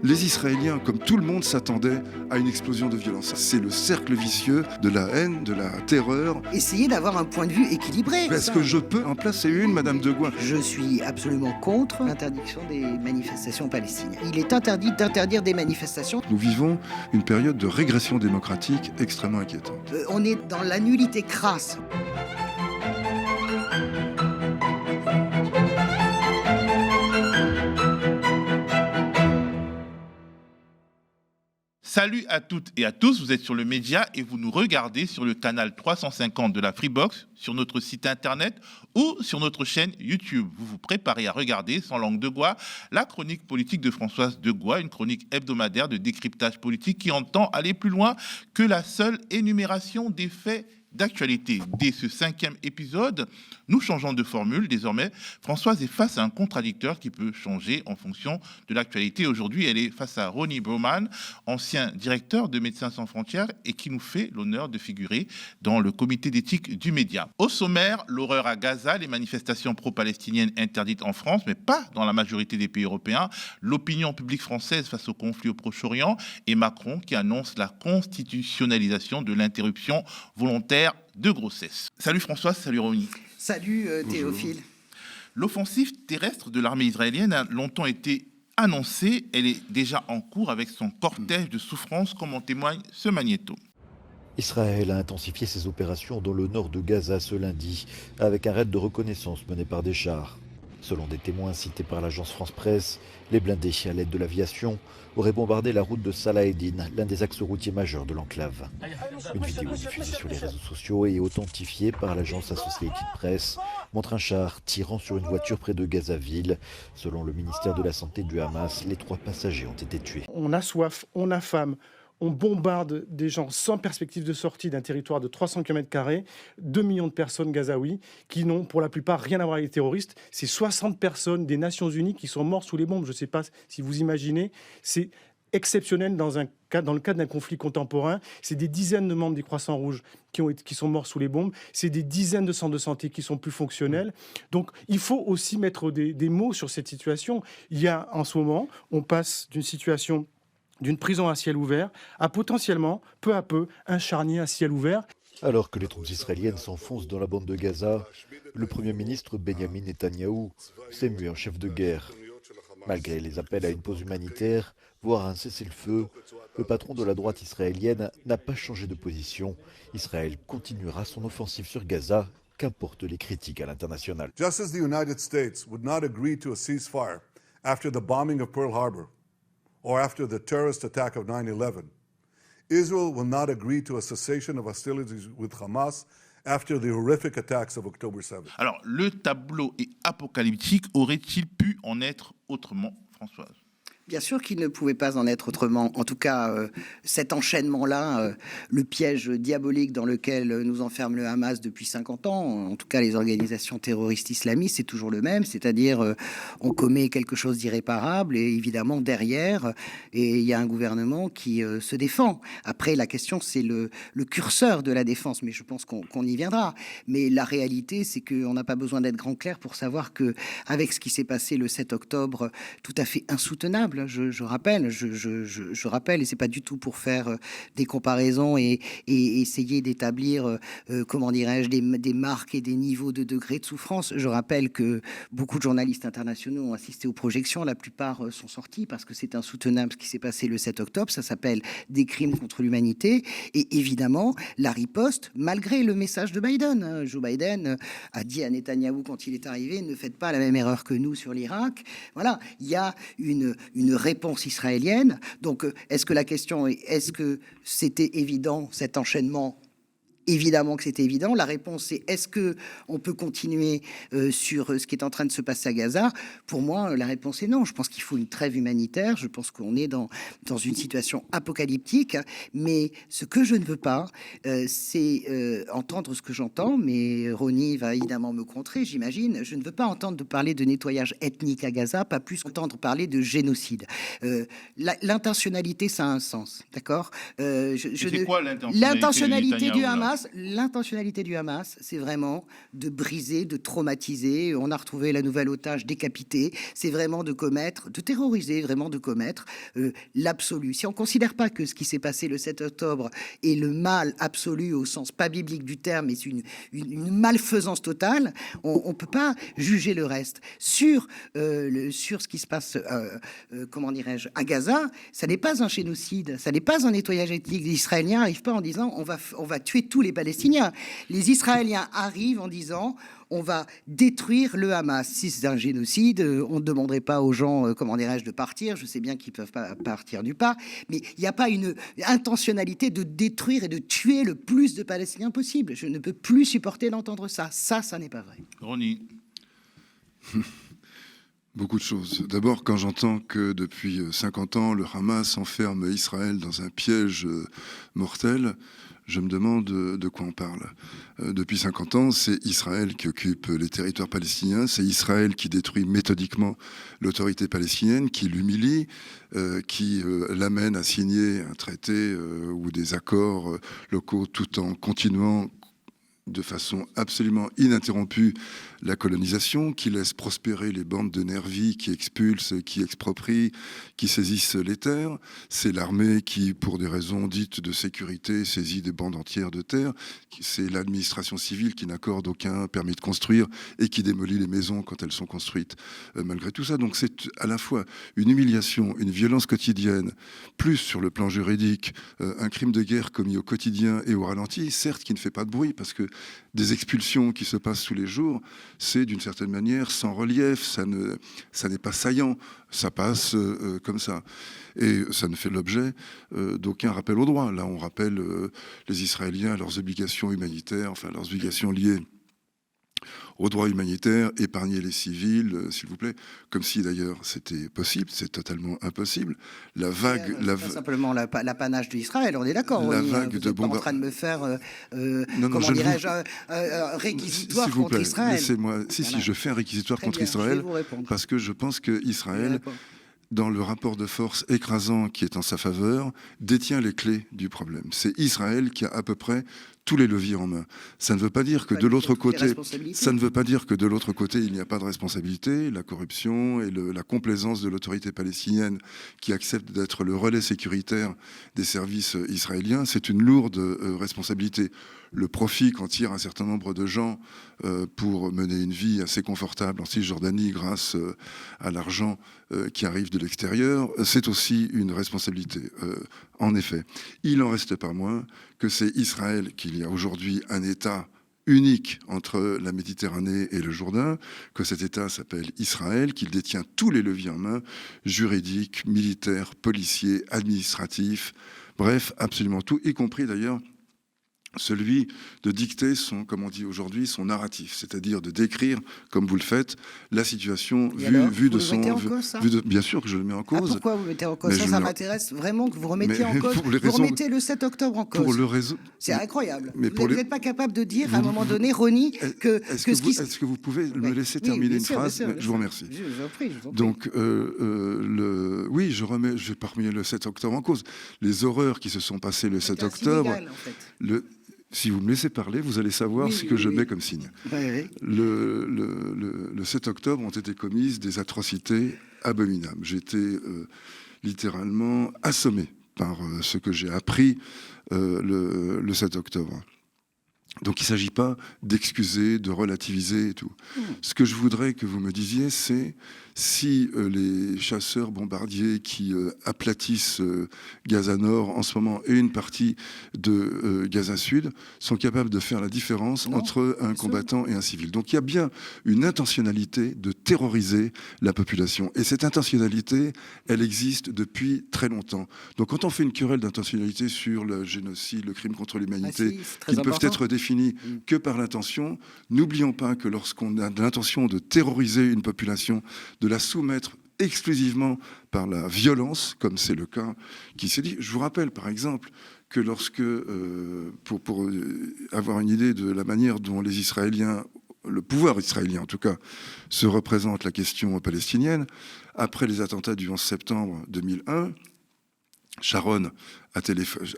Les Israéliens, comme tout le monde, s'attendaient à une explosion de violence. C'est le cercle vicieux de la haine, de la terreur. Essayez d'avoir un point de vue équilibré. Est-ce que je peux en placer une, Madame de Gouin? Je suis absolument contre l'interdiction des manifestations palestiniennes. Il est interdit d'interdire des manifestations. Nous vivons une période de régression démocratique extrêmement inquiétante. On est dans la nullité crasse. Salut à toutes et à tous, vous êtes sur le Média et vous nous regardez sur le canal 350 de la Freebox, sur notre site internet ou sur notre chaîne YouTube. Vous vous préparez à regarder, sans langue de bois, la chronique politique de Françoise Degois, une chronique hebdomadaire de décryptage politique qui entend aller plus loin que la seule énumération des faits d'actualité. Dès ce 5e épisode, nous changeons de formule. Désormais, Françoise est face à un contradicteur qui peut changer en fonction de l'actualité. Aujourd'hui, elle est face à Ronnie Broman, ancien directeur de Médecins sans frontières et qui nous fait l'honneur de figurer dans le comité d'éthique du média. Au sommaire, l'horreur à Gaza, les manifestations pro-palestiniennes interdites en France, mais pas dans la majorité des pays européens, l'opinion publique française face au conflit au Proche-Orient et Macron qui annonce la constitutionnalisation de l'interruption volontaire de grossesse. Salut Françoise, salut Ronnie. Salut Théophile. L'offensive terrestre de l'armée israélienne a longtemps été annoncée. Elle est déjà en cours avec son cortège de souffrances, comme en témoigne ce magnéto. Israël a intensifié ses opérations dans le nord de Gaza ce lundi, avec un raid de reconnaissance mené par des chars. Selon des témoins cités par l'agence France Presse, les blindés, à l'aide de l'aviation, auraient bombardé la route de Salah Eddin, l'un des axes routiers majeurs de l'enclave. Une vidéo diffusée sur les réseaux sociaux et authentifiée par l'agence Associated Press montre un char tirant sur une voiture près de Gaza-Ville. Selon le ministère de la Santé du Hamas, les 3 passagers ont été tués. On a soif, on a faim. On bombarde des gens sans perspective de sortie d'un territoire de 300 km², 2 millions de personnes gazaouis qui n'ont pour la plupart rien à voir avec les terroristes. C'est 60 personnes des Nations Unies qui sont mortes sous les bombes. Je ne sais pas si vous imaginez, c'est exceptionnel dans le cadre d'un conflit contemporain. C'est des dizaines de membres des Croissants Rouges qui sont morts sous les bombes. C'est des dizaines de centres de santé qui sont plus fonctionnels. Donc il faut aussi mettre des mots sur cette situation. Il y a en ce moment, on passe d'une situation d'une prison à ciel ouvert à potentiellement, peu à peu, un charnier à ciel ouvert. Alors que les troupes israéliennes s'enfoncent dans la bande de Gaza, le Premier ministre Benjamin Netanyahou s'est mué en chef de guerre. Malgré les appels à une pause humanitaire, voire un cessez-le-feu, le patron de la droite israélienne n'a pas changé de position. Israël continuera son offensive sur Gaza, qu'importent les critiques à l'international. Just as the United States would not agree to a ceasefire after the bombing of Pearl Harbor, or after the terrorist attack of 9/11, Israel will not agree to a cessation of hostilities with Hamas after the horrific attacks of October 7th. Alors, le tableau est apocalyptique. Aurait-il pu en être autrement, Françoise ? Bien sûr qu'il ne pouvait pas en être autrement. En tout cas, cet enchaînement-là, le piège diabolique dans lequel nous enferme le Hamas depuis 50 ans, en tout cas les organisations terroristes islamistes, c'est toujours le même, c'est-à-dire on commet quelque chose d'irréparable et évidemment derrière, et il y a un gouvernement qui se défend. Après, la question, c'est le curseur de la défense, mais je pense qu'on y viendra. Mais la réalité, c'est qu'on n'a pas besoin d'être grand clair pour savoir qu'avec ce qui s'est passé le 7 octobre, tout à fait insoutenable, je rappelle, et c'est pas du tout pour faire des comparaisons et essayer d'établir, comment dirais-je, des marques et des niveaux de degrés de souffrance. Je rappelle que beaucoup de journalistes internationaux ont assisté aux projections, la plupart sont sortis parce que c'est insoutenable ce qui s'est passé le 7 octobre, ça s'appelle des crimes contre l'humanité, et évidemment, la riposte, malgré le message de Biden. Joe Biden a dit à Netanyahou quand il est arrivé, ne faites pas la même erreur que nous sur l'Irak. Voilà, il y a une réponse israélienne. Donc, est-ce que la question est, est-ce que c'était évident, cet enchaînement ? Évidemment que c'est évident. La réponse, c'est est-ce que on peut continuer sur ce qui est en train de se passer à Gaza ? Pour moi, la réponse est non. Je pense qu'il faut une trêve humanitaire. Je pense qu'on est dans une situation apocalyptique. Mais ce que je ne veux pas, c'est entendre ce que j'entends. Mais Ronnie va évidemment me contrer, j'imagine. Je ne veux pas entendre parler de nettoyage ethnique à Gaza, pas plus entendre parler de génocide. L'intentionnalité, ça a un sens, d'accord ? C'est quoi l'intentionnalité du Hamas, Hamas, l'intentionnalité du Hamas, c'est vraiment de briser, de traumatiser. On a retrouvé la nouvelle otage décapitée. C'est vraiment de terroriser, vraiment de commettre l'absolu. Si on ne considère pas que ce qui s'est passé le 7 octobre est le mal absolu au sens pas biblique du terme, mais c'est une malfaisance totale, on ne peut pas juger le reste. Sur ce qui se passe, comment dirais-je, à Gaza, ça n'est pas un génocide, ça n'est pas un nettoyage ethnique. Les Israéliens n'arrivent pas en disant on va tuer tous les Palestiniens. Les Israéliens arrivent en disant on va détruire le Hamas. Si c'est un génocide, on ne demanderait pas aux gens, comment dirais-je, de partir. Je sais bien qu'ils ne peuvent pas partir du pas, mais il n'y a pas une intentionnalité de détruire et de tuer le plus de Palestiniens possible. Je ne peux plus supporter d'entendre ça. Ça n'est pas vrai. Ronnie. Beaucoup de choses. D'abord, quand j'entends que depuis 50 ans, le Hamas enferme Israël dans un piège mortel, je me demande de quoi on parle. Depuis 50 ans, c'est Israël qui occupe les territoires palestiniens, c'est Israël qui détruit méthodiquement l'autorité palestinienne, qui l'humilie, qui l'amène à signer un traité ou des accords locaux tout en continuant de façon absolument ininterrompue la colonisation, qui laisse prospérer les bandes de nervis qui expulsent, qui exproprient, qui saisissent les terres. C'est l'armée qui, pour des raisons dites de sécurité, saisit des bandes entières de terres. C'est l'administration civile qui n'accorde aucun permis de construire et qui démolit les maisons quand elles sont construites malgré tout ça. Donc c'est à la fois une humiliation, une violence quotidienne, plus sur le plan juridique, un crime de guerre commis au quotidien et au ralenti, certes qui ne fait pas de bruit parce que des expulsions qui se passent tous les jours, c'est d'une certaine manière sans relief, ça n'est pas saillant, ça passe comme ça. Et ça ne fait l'objet d'aucun rappel au droit. Là, on rappelle les Israéliens à leurs obligations humanitaires, enfin leurs obligations liées au droit humanitaire, épargner les civils, s'il vous plaît, comme si d'ailleurs c'était possible, c'est totalement impossible. La vague... C'est simplement l'apanage d'Israël, on est d'accord. La oui, vague vous de êtes pas en train de me faire, comment dirais-je, réquisitoire contre Israël. Laissez-moi... Voilà. Si, je fais un réquisitoire Très contre bien, Israël, je vais vous répondre. parce que je pense que Israël, dans le rapport de force écrasant qui est en sa faveur, détient les clés du problème. C'est Israël qui a à peu près tous les leviers en main. Ça ne veut pas dire que de l'autre côté, il n'y a pas de responsabilité. La corruption et la complaisance de l'autorité palestinienne qui accepte d'être le relais sécuritaire des services israéliens, c'est une lourde responsabilité. Le profit qu'en tire un certain nombre de gens pour mener une vie assez confortable en Cisjordanie grâce à l'argent qui arrive de l'extérieur, c'est aussi une responsabilité. En effet, il n'en reste pas moins que c'est Israël qu'il y a aujourd'hui un État unique entre la Méditerranée et le Jourdain, que cet État s'appelle Israël, qu'il détient tous les leviers en main, juridiques, militaires, policiers, administratifs, bref, absolument tout, y compris d'ailleurs celui de dicter comme on dit aujourd'hui, son narratif, c'est-à-dire de décrire, comme vous le faites, la situation vue de son... Bien sûr que je le mets en cause. Pourquoi vous mettez en cause ça m'intéresse vraiment que vous remettiez en cause. Vous remettez le 7 octobre en cause. C'est incroyable. Vous n'êtes pas capable de dire à un moment donné, Ronnie, que... Est-ce que vous pouvez me laisser terminer une phrase? Je vous remercie. Je vous en prie. Donc, oui, je vais pas remettre le 7 octobre en cause. Les horreurs qui se sont passées le 7 octobre... Illégal, en fait. Si vous me laissez parler, vous allez savoir ce que je mets comme signe. Oui. Le 7 octobre ont été commises des atrocités abominables. J'ai été littéralement assommé par ce que j'ai appris le 7 octobre. Donc il ne s'agit pas d'excuser, de relativiser et tout. Ce que je voudrais que vous me disiez, c'est si les chasseurs bombardiers qui aplatissent Gaza Nord en ce moment et une partie de Gaza Sud sont capables de faire la différence entre un combattant et un civil. Donc il y a bien une intentionnalité de terroriser la population. Et cette intentionnalité, elle existe depuis très longtemps. Donc quand on fait une querelle d'intentionnalité sur le génocide, le crime contre l'humanité, qui ne peuvent être définis que par l'intention, n'oublions pas que lorsqu'on a l'intention de terroriser une population, de la soumettre exclusivement par la violence, comme c'est le cas qui s'est dit. Je vous rappelle, par exemple, que lorsque, pour avoir une idée de la manière dont les Israéliens, le pouvoir israélien en tout cas, se représente la question palestinienne, après les attentats du 11 septembre 2001, Sharon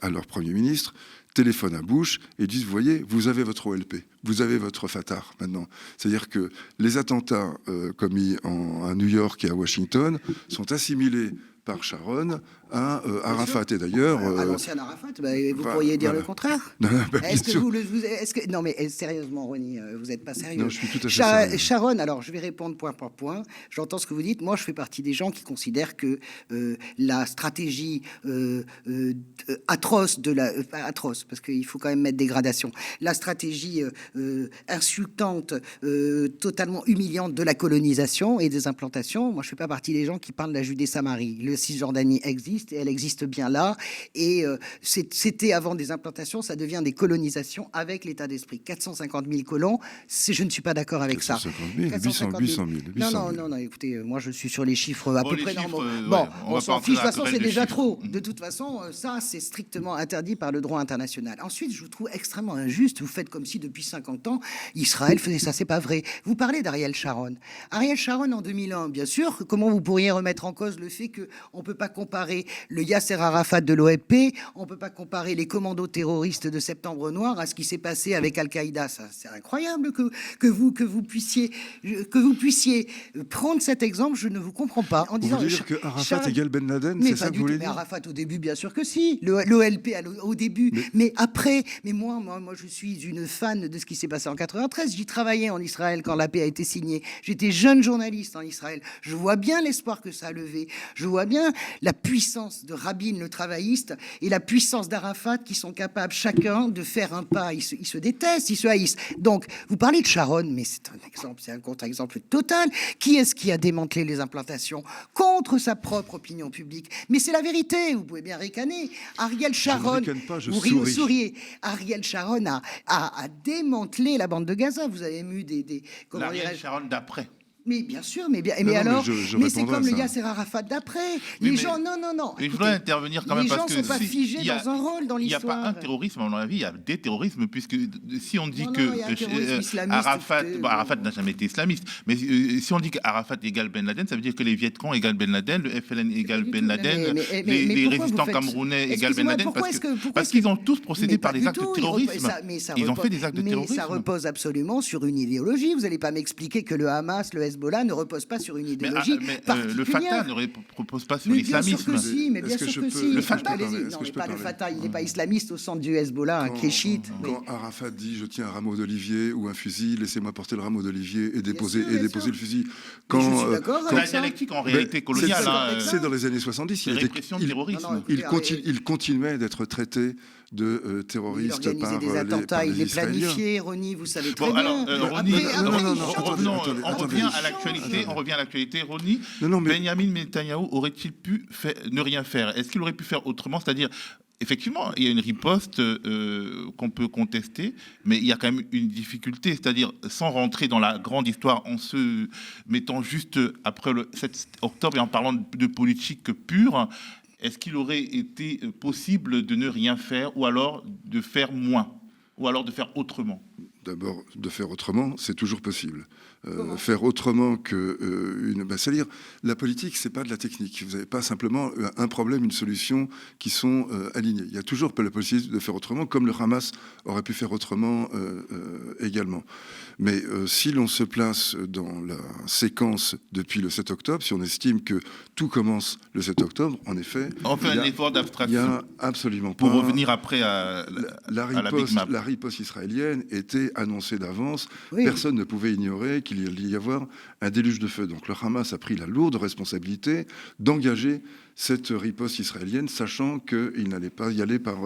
à leur Premier ministre, téléphonent à Bush et disent, vous voyez, vous avez votre OLP, vous avez votre Fatah maintenant. C'est-à-dire que les attentats commis à New York et à Washington sont assimilés par Sharon à Arafat. Et d'ailleurs... à l'ancien Arafat, vous pourriez dire le contraire. Non, mais sérieusement, Ronnie, vous n'êtes pas sérieux. Non, je suis tout à fait sérieux. Sharon, alors je vais répondre point par point. J'entends ce que vous dites. Moi, je fais partie des gens qui considèrent que la stratégie atroce pas atroce, parce qu'il faut quand même mettre des gradations, la stratégie insultante, totalement humiliante de la colonisation et des implantations, moi, je ne fais pas partie des gens qui parlent de la Judée-Samarie. Le Cisjordanie existe, et elle existe bien là, et c'était avant des implantations, ça devient des colonisations avec l'état d'esprit. 450 000 colons, je ne suis pas d'accord avec 450 000, 800 000. Non, écoutez, moi je suis sur les chiffres à peu près normaux. On s'en pas fiche, de toute façon entrer c'est dans déjà les trop. De toute façon, ça c'est strictement interdit par le droit international. Ensuite, je vous trouve extrêmement injuste, vous faites comme si depuis 50 ans, Israël faisait ça, c'est pas vrai. Vous parlez d'Ariel Sharon. Ariel Sharon en 2001, bien sûr, comment vous pourriez remettre en cause le fait qu'on ne peut pas comparer le Yasser Arafat de l'OLP, on ne peut pas comparer les commandos terroristes de Septembre Noir à ce qui s'est passé avec Al-Qaïda. Ça, c'est incroyable que vous puissiez prendre cet exemple. Je ne vous comprends pas. En disant, vous voulez dire que Arafat égale Ben Laden, c'est ça que vous voulez dire? Arafat au début, bien sûr que si. L'OLP au début, mais après. Mais moi, je suis une fan de ce qui s'est passé en 93. J'y travaillais en Israël quand la paix a été signée. J'étais jeune journaliste en Israël. Je vois bien l'espoir que ça a levé. Je vois bien la puissance de Rabin, le travailliste, et la puissance d'Arafat qui sont capables chacun de faire un pas. Ils se détestent, ils se haïssent. Donc, vous parlez de Sharon, mais c'est un exemple, c'est un contre-exemple total. Qui est-ce qui a démantelé les implantations contre sa propre opinion publique? Mais c'est la vérité, vous pouvez bien ricaner. Ariel Sharon, je ne ricane pas, je vous souris. souriez. Ariel Sharon a démantelé la bande de Gaza. Vous avez eu comment Ariel dirais-je, Sharon d'après. mais bien sûr, mais alors, mais c'est répondrai comme à le ça. Yasser Arafat d'après. Oui, Les gens, non. Mais je Écoutez, voudrais intervenir quand même les parce gens que ne sont pas figés il y a- dans un rôle dans il n'y a l'histoire. pas un terrorisme, à mon avis, il y a des terrorismes, puisque si on dit Non, que il y a un terrorisme islamiste, Arafat, écoutez, Arafat n'a jamais été islamiste, mais si on dit qu'Arafat égale Ben Laden, ça veut dire que les Vietcong égale Ben Laden, le FLN égale du Ben tout. Laden, Mais les pourquoi résistants vous faites- camerounais égale Ben Excusez-moi, Laden, pourquoi parce est-ce qu'ils ont tous procédé Mais par pas des du actes de tout, terrorisme. Ils ont fait des actes de Mais ça terrorisme. repose absolument sur une idéologie. Vous n'allez pas m'expliquer que le Hamas, le Hezbollah ne repose pas sur une idéologie le Fatah ne repose pas sur mais bien sûr l'islamisme. que si, mais bien Est-ce que sûr je que peux- si. le Fatah, Allez-y. est-ce Non, que mais je peux pas le parler Fatah, il n'est pas islamiste au centre du Hezbollah, qui est chiite. Quand Arafat dit je tiens un rameau d'olivier ou un fusil, laissez-moi porter le rameau d'olivier et déposer sûr, bien sûr. le fusil. Mais je suis d'accord C'est la avec ça. dialectique en réalité coloniale. C'est dans les années 70. C'est répression du terrorisme. Non, écoutez, Il continuait d'être traité de Il terroriste organisait des attentats, il les Israéliens. planifiait, Ronnie, vous savez très Bon, bien. alors, Ronnie, on attendez. revient à l'actualité. Ronnie, Non, mais- Benjamin Netanyahou aurait-il pu ne rien faire? Est-ce qu'il aurait pu faire autrement? C'est-à-dire, effectivement, il y a une riposte qu'on peut contester, mais il y a quand même une difficulté, c'est-à-dire, sans rentrer dans la grande histoire, en se mettant juste après le 7 octobre et en parlant de politique pure, est-ce qu'il aurait été possible de ne rien faire ou alors de faire moins ou alors de faire autrement? D'abord, de faire autrement, c'est toujours possible. Faire autrement que c'est-à-dire, la politique, c'est pas de la technique. Vous n'avez pas simplement un problème, une solution qui sont alignés. Il y a toujours la possibilité de faire autrement, comme le Hamas aurait pu faire autrement également. Mais si l'on se place dans la séquence depuis le 7 octobre, si on estime que tout commence le 7 octobre, en effet... On fait un effort Il n'y d'abstraction a absolument pas... pour revenir après à la Big Map. La riposte israélienne était annoncée d'avance. Oui. Personne ne pouvait ignorer qu'il allait y avoir un déluge de feu. Donc le Hamas a pris la lourde responsabilité d'engager cette riposte israélienne, sachant qu'il n'allait pas y aller par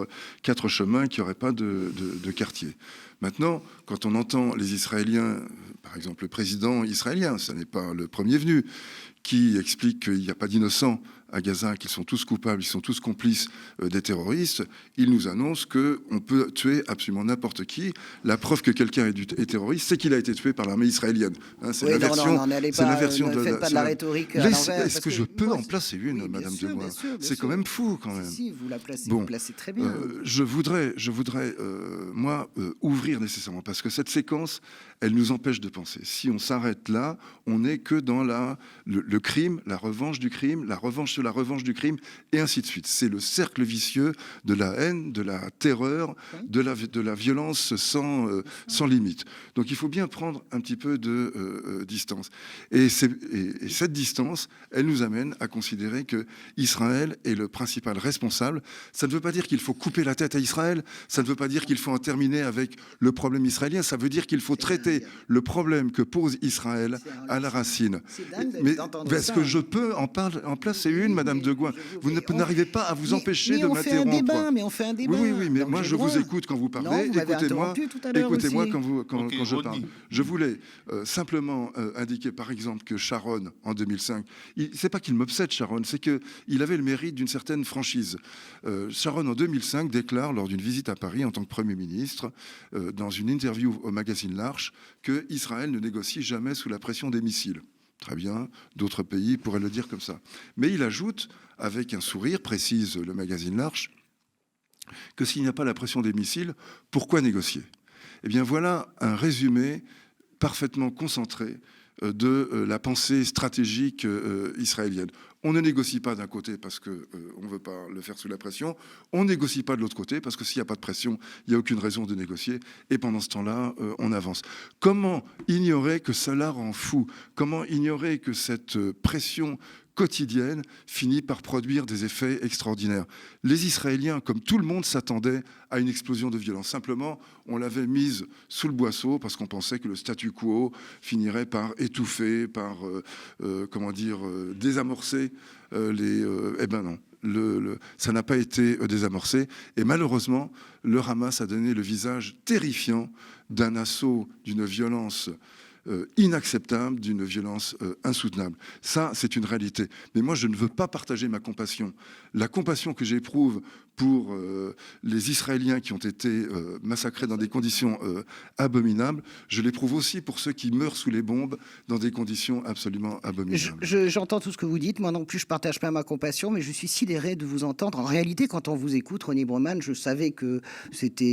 4 chemins, qu'il n'y aurait pas de quartier. Maintenant, quand on entend les Israéliens, par exemple le président israélien, ce n'est pas le premier venu, qui explique qu'il n'y a pas d'innocents à Gaza, qu'ils sont tous coupables, ils sont tous complices des terroristes, il nous annonce qu'on peut tuer absolument n'importe qui. La preuve que quelqu'un est terroriste, c'est qu'il a été tué par l'armée israélienne. Hein, c'est Oui, la non, version, non, n'allez c'est pas, la version ne de faites pas de la rhétorique à l'envers, Est-ce parce que je peux moi, en placer une, oui, bien Madame sûr, Dubois? bien sûr, bien C'est sûr. quand même fou, quand même. Si, vous la placez, Bon. vous placez très bien. Je voudrais moi, ouvrir nécessairement, parce que cette séquence, elle nous empêche de penser. Si on s'arrête là, on n'est que dans le crime, la revanche du crime, la revanche sur la revanche du crime, et ainsi de suite. C'est le cercle vicieux de la haine, de la terreur, de la violence sans limite. Donc il faut bien prendre un petit peu de distance. Et cette distance, elle nous amène à considérer que Israël est le principal responsable. Ça ne veut pas dire qu'il faut couper la tête à Israël, ça ne veut pas dire qu'il faut en terminer avec le problème israélien, ça veut dire qu'il faut traiter le problème que pose Israël à la racine. Mais est-ce que je peux en placer une, Madame de Gouin? Vous n'arrivez pas à vous empêcher de m'interrompre. Mais on fait un débat. Oui, mais moi je vous écoute quand vous parlez. Écoutez-moi quand je parle. Je voulais simplement indiquer, par exemple, que Sharon, en 2005, c'est pas qu'il m'obsède, Sharon, c'est qu'il avait le mérite d'une certaine franchise. Sharon, en 2005, déclare, lors d'une visite à Paris en tant que Premier ministre, dans une interview au magazine L'Arche, que Israël ne négocie jamais sous la pression des missiles. Très bien, d'autres pays pourraient le dire comme ça. Mais il ajoute, avec un sourire, précise le magazine L'Arche, que s'il n'y a pas la pression des missiles, pourquoi négocier? Eh bien voilà un résumé parfaitement concentré de la pensée stratégique israélienne. On ne négocie pas d'un côté parce qu'on ne veut pas le faire sous la pression, on ne négocie pas de l'autre côté parce que s'il n'y a pas de pression, il n'y a aucune raison de négocier, et pendant ce temps-là, on avance. Comment ignorer que cela rend fou? Comment ignorer que cette pression quotidienne finit par produire des effets extraordinaires? Les Israéliens, comme tout le monde, s'attendaient à une explosion de violence. Simplement, on l'avait mise sous le boisseau parce qu'on pensait que le statu quo finirait par étouffer, par désamorcer eh ben non. Ça n'a pas été désamorcé. Et malheureusement, le Hamas a donné le visage terrifiant d'un assaut, d'une violence inacceptable, d'une violence insoutenable. Ça, c'est une réalité. Mais moi, je ne veux pas partager ma compassion. La compassion que j'éprouve pour les Israéliens qui ont été massacrés dans des conditions abominables, je l'éprouve aussi pour ceux qui meurent sous les bombes dans des conditions absolument abominables. J'entends tout ce que vous dites. Moi non plus, je ne partage pas ma compassion, mais je suis sidéré de vous entendre. En réalité, quand on vous écoute, Ronnie Broman, je savais que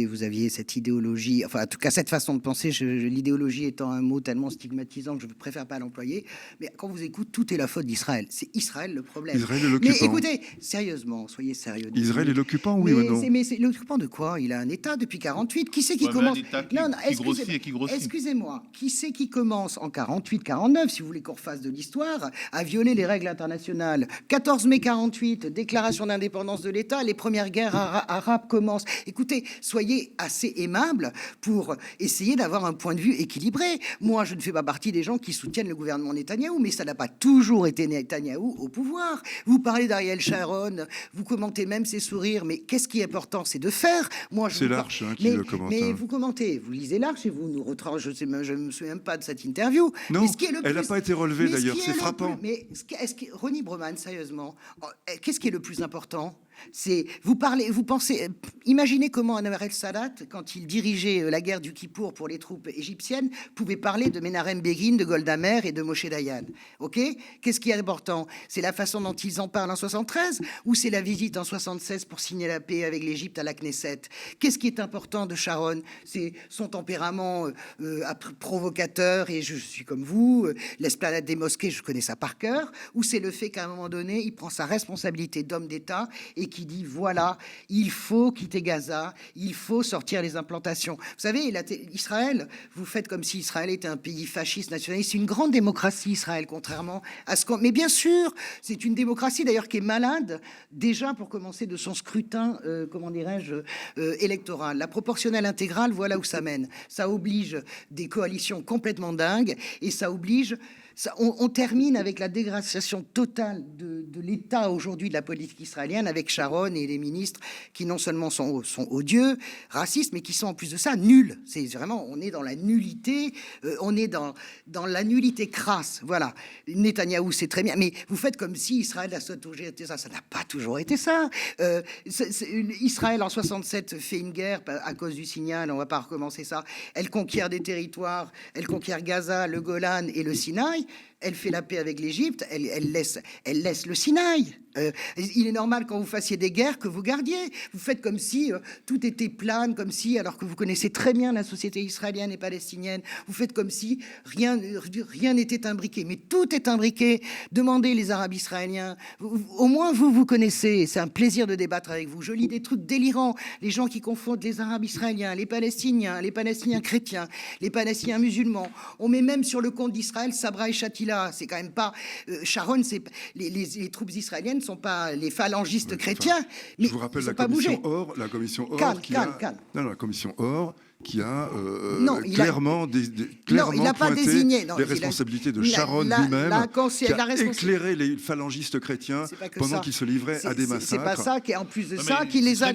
vous aviez cette idéologie, enfin, en tout cas, cette façon de penser, l'idéologie étant un mot tellement stigmatisant que je ne préfère pas l'employer. Mais quand vous écoutez, tout est la faute d'Israël. C'est Israël le problème. Israël est l'occupant. Mais écoutez, sérieusement, soyez sérieux. Israël est l'occupant, oui ou non? Mais c'est l'occupant de quoi? Il a un État depuis 48. Qui c'est qui commence? Qui grossit et qui grossit. Excusez-moi. Qui c'est qui commence en 48, 49, si vous voulez qu'on refasse de l'histoire, à violer les règles internationales? 14 mai 48, déclaration d'indépendance de l'État, les premières guerres arabes commencent. Écoutez, soyez assez aimables pour essayer d'avoir un point de vue équilibré. Moi, je ne fais pas partie des gens qui soutiennent le gouvernement Netanyahou, mais ça n'a pas toujours été Netanyahou au pouvoir. Vous parlez d'Ariel Sharon, vous commentez même ses sourires, mais qu'est-ce qui est important? C'est de faire. C'est l'Arche qui le commente. Mais vous commentez, vous lisez l'Arche et vous nous retrancez. Je ne me souviens même pas de cette interview. Non, elle n'a pas été relevée d'ailleurs, c'est frappant. Ronnie Broman, sérieusement, qu'est-ce qui est le plus important? Imaginez comment Anwar el-Sadat, quand il dirigeait la guerre du Kippour pour les troupes égyptiennes, pouvait parler de Menachem Begin, de Golda Meir et de Moshe Dayan. Ok? Qu'est-ce qui est important? C'est la façon dont ils en parlent en 73 ou c'est la visite en 76 pour signer la paix avec l'Égypte à la Knesset? Qu'est-ce qui est important de Sharon? C'est son tempérament provocateur, et je suis comme vous, l'esplanade des mosquées, je connais ça par cœur, ou c'est le fait qu'à un moment donné, il prend sa responsabilité d'homme d'État et qui dit voilà, il faut quitter Gaza, il faut sortir les implantations. Vous savez, Israël, vous faites comme si Israël était un pays fasciste, nationaliste. C'est une grande démocratie, Israël, contrairement à ce qu'on... Mais bien sûr, c'est une démocratie d'ailleurs qui est malade, déjà pour commencer de son scrutin, électoral. La proportionnelle intégrale, voilà où ça mène. Ça oblige des coalitions complètement dingues et ça oblige... On termine avec la dégradation totale de l'État aujourd'hui de la politique israélienne, avec Sharon et les ministres qui non seulement sont odieux, racistes, mais qui sont en plus de ça nuls. C'est vraiment, on est dans la nullité, on est dans la nullité crasse. Voilà. Netanyahou, c'est très bien, mais vous faites comme si Israël a toujours été ça. Ça n'a pas toujours été ça. Israël en 67 fait une guerre à cause du signal. On va pas recommencer ça. Elle conquiert des territoires. Elle conquiert Gaza, le Golan et le Sinaï. elle fait la paix avec l'Égypte, elle laisse le Sinaï. Il est normal quand vous fassiez des guerres que vous gardiez. Vous faites comme si tout était plane, comme si, alors que vous connaissez très bien la société israélienne et palestinienne, vous faites comme si rien n'était imbriqué. Mais tout est imbriqué. Demandez les Arabes israéliens. Au moins vous connaissez. C'est un plaisir de débattre avec vous. Je lis des trucs délirants. Les gens qui confondent les Arabes israéliens, les Palestiniens chrétiens, les Palestiniens musulmans. On met même sur le compte d'Israël Sabra et Shatila. C'est quand même pas Sharon. C'est les troupes israéliennes sont pas les phalangistes chrétiens. Mais je vous rappelle la commission Or, la commission Or la commission Or qui a clairement pointé les responsabilités de Sharon lui-même, qui a éclairé les phalangistes chrétiens pendant qu'ils se livraient à des massacres. C'est pas ça, qui en plus de ça, qui les a...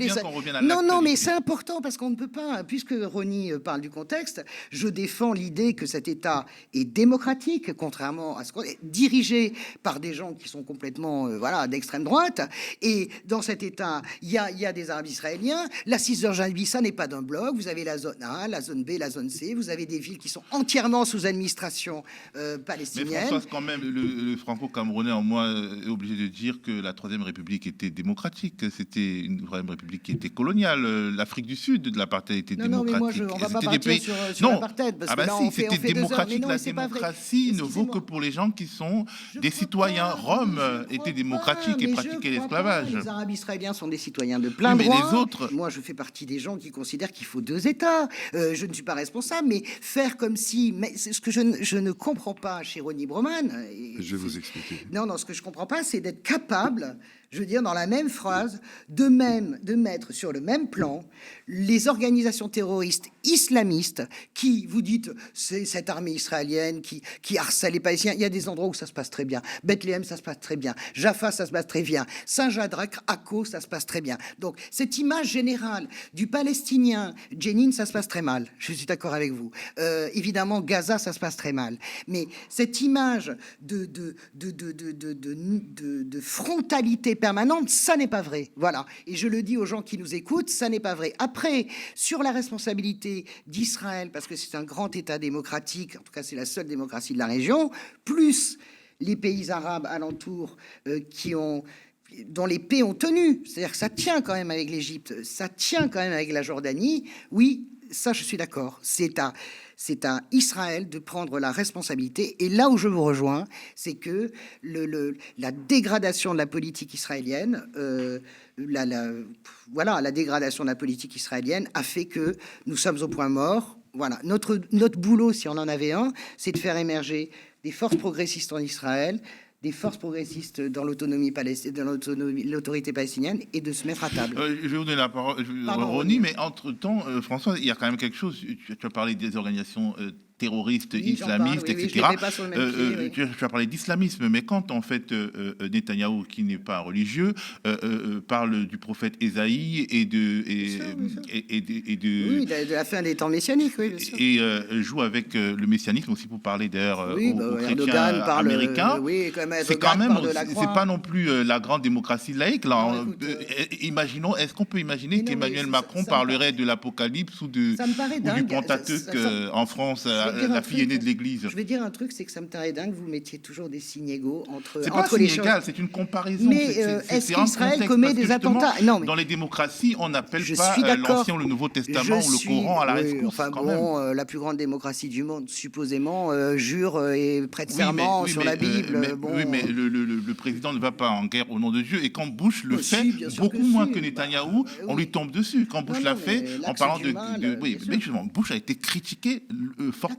Non, mais c'est important, parce qu'on ne peut pas, puisque Ronnie parle du contexte, je défends l'idée que cet État est démocratique, contrairement à ce qu'on est dirigé par des gens qui sont complètement d'extrême droite, et dans cet État, il y a des Arabes israéliens, la Cisjordanie, ça n'est pas d'un bloc, vous avez la zone A, la zone B, la zone C, vous avez des villes qui sont entièrement sous administration palestinienne. Mais Françoise, quand même, le franco-camerounais en moi est obligé de dire que la Troisième République était démocratique, c'était une Troisième République qui était coloniale, l'Afrique du Sud de l'apartheid était démocratique. Non, mais moi, on va pas partir sur l'apartheid, parce que là, c'était démocratique, la démocratie ne vaut que pour les gens qui sont des citoyens. Rome était démocratique et pratiquait l'esclavage. Les Arabes israéliens sont des citoyens de plein droit. Mais les autres... Moi, je fais partie des gens qui considèrent qu'il faut 2 États. Je ne suis pas responsable, mais faire comme si... Mais c'est ce que je ne comprends pas chez Ronnie Broman... Je vais vous expliquer. Non, ce que je ne comprends pas, c'est d'être capable, je veux dire, dans la même phrase, de mettre sur le même plan les organisations terroristes islamistes qui, vous dites, c'est cette armée israélienne qui harcèle les Palestiniens. Il y a des endroits où ça se passe très bien. Bethléem, ça se passe très bien. Jaffa, ça se passe très bien. Saint-Jadrak, Akko, ça se passe très bien. Donc, cette image générale du Palestinien, Jenin, ça se passe très mal. Je suis d'accord avec vous. Évidemment, Gaza, ça se passe très mal. Mais cette image de frontalité permanente, ça n'est pas vrai. Voilà. Et je le dis aux gens qui nous écoutent, ça n'est pas vrai. Après, sur la responsabilité d'Israël, parce que c'est un grand État démocratique, en tout cas c'est la seule démocratie de la région, plus les pays arabes alentours dont les paix ont tenu, c'est-à-dire que ça tient quand même avec l'Égypte, ça tient quand même avec la Jordanie, oui, ça je suis d'accord, c'est à Israël de prendre la responsabilité. Et là où je vous rejoins, c'est que la dégradation de la politique israélienne, la dégradation de la politique israélienne a fait que nous sommes au point mort. Voilà, notre boulot, si on en avait un, c'est de faire émerger des forces progressistes en Israël, des forces progressistes dans l'autorité palestinienne et de se mettre à table. Je vais vous donner la parole, Ronnie, mais entre-temps, François, il y a quand même quelque chose. Tu as parlé des organisations terroristes, islamistes, etc. Tu as parlé d'islamisme, mais quand en fait Netanyahou, qui n'est pas religieux, parle du prophète Ésaïe et de la fin des temps messianiques, oui, bien sûr. Et joue avec le messianisme aussi pour parler d'ailleurs aux chrétiens américains. C'est quand même, c'est pas non plus la grande démocratie laïque. Là, imaginons, est-ce qu'on peut imaginer qu'Emmanuel Macron parlerait de l'Apocalypse ou du Pentateuque en France? La fille aînée de l'Église. Je vais dire un truc, c'est que ça me paraît dingue que vous mettiez toujours des signes égaux entre les choses. C'est pas inégal, c'est une comparaison. Mais est-ce qu'Israël commet des attentats? Non, mais dans les démocraties, on n'appelle pas l'Ancien ou le Nouveau Testament ou le Coran à la rescousse. La plus grande démocratie du monde, supposément, jure et prête serment sur la Bible. Oui, mais le président ne va pas en guerre au nom de Dieu. Et quand Bush le fait, beaucoup moins que Netanyahou, on lui tombe dessus. Quand Bush l'a fait, en parlant de... Oui, mais justement, Bush a été critiqué fortement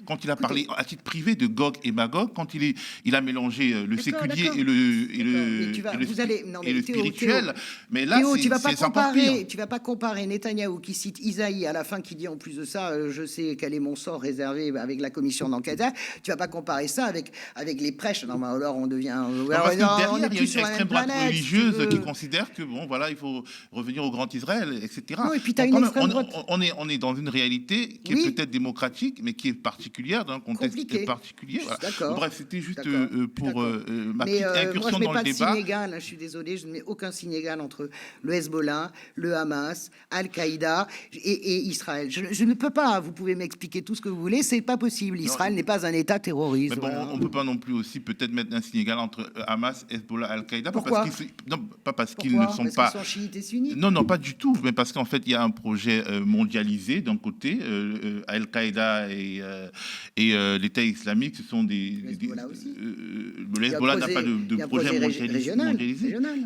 quand il a parlé à titre privé de Gog et Magog, quand il a mélangé le séculier et le spirituel. Mais là, tu vas pas comparer Netanyahou qui cite Isaïe à la fin, qui dit en plus de ça, je sais quel est mon sort réservé avec la commission d'enquête. Tu vas pas comparer ça avec les prêches. Non, mais alors on devient. Parce que derrière, il y a une extrême droite religieuse qui considère que il faut revenir au grand Israël, etc. Non, et puis on est dans une réalité qui est peut-être démocratique, mais qui est particulière, dans un contexte Compliqué. particulier. Voilà. D'accord. Bref, c'était juste D'accord. pour ma Mais petite moi, incursion je ne mets dans pas le de débat. signe égal, hein, je suis désolé, je ne mets aucun signe égal entre le Hezbollah, le Hamas, Al-Qaïda et Israël. Je ne peux pas, vous pouvez m'expliquer tout ce que vous voulez, c'est pas possible. Israël n'est pas un État terroriste. Mais bon, voilà. on ne peut pas non plus aussi peut-être mettre un signe égal entre Hamas, Hezbollah, Al-Qaïda. Pourquoi Pas parce qu'ils ne sont Parce pas... qu'ils sont chiites et sunnites. Non, non, pas du tout, mais parce qu'en fait, il y a un projet mondialisé d'un côté, Al-Qaïda et l'État islamique, ce sont des... Le Hezbollah aussi. Le Hezbollah n'a pas de il y a un projet mondialisé. régional,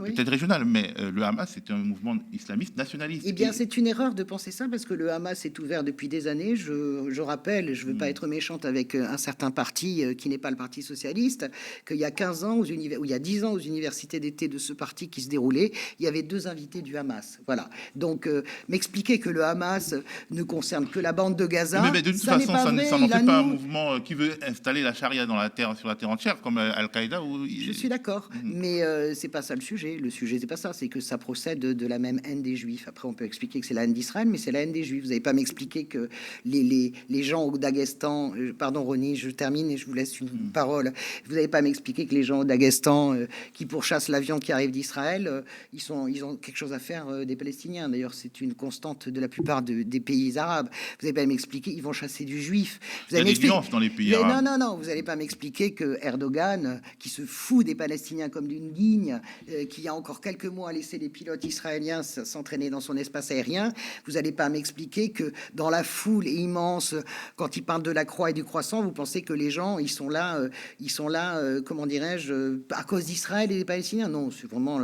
oui. Peut-être régional, mais le Hamas, c'est un mouvement islamiste nationaliste. Eh bien, c'est une erreur de penser ça parce que le Hamas est ouvert depuis des années. Je rappelle, je ne veux pas être méchante avec un certain parti qui n'est pas le Parti socialiste, qu'il y a 15 ans, ou il y a 10 ans, aux universités d'été de ce parti qui se déroulait, il y avait 2 invités du Hamas. Voilà. Donc, m'expliquer que le Hamas ne concerne que la bande de Gaza, mais de toute ça n'est façon, pas ça vrai. n'en fait pas un mouvement qui veut installer la charia dans la terre, sur la terre entière, comme Al-Qaïda. Je suis d'accord, mais c'est pas ça le sujet. Le sujet, c'est pas ça. C'est que ça procède de la même haine des Juifs. Après, on peut expliquer que c'est la haine d'Israël, mais c'est la haine des Juifs. Vous n'allez pas m'expliquer que les gens au Daghestan... pardon, Ronnie, je termine et je vous laisse une parole. Vous n'allez pas m'expliquer que les gens au Daghestan qui pourchassent l'avion qui arrive d'Israël, ils ont quelque chose à faire des Palestiniens. D'ailleurs, c'est une constante de la plupart des pays arabes. Vous n'allez pas m'expliquer, ils vont chasser du Juif. Il y a des nuances dans les pays arabes. Non, vous n'allez pas m'expliquer que Erdogan, qui se fout des Palestiniens comme d'une guigne, qui il y a encore quelques mois a laissé les pilotes israéliens s'entraîner dans son espace aérien, vous n'allez pas m'expliquer que dans la foule immense, quand il parle de la croix et du croissant, vous pensez que les gens, ils sont là, comment dirais-je, à cause d'Israël et des Palestiniens. Non, c'est vraiment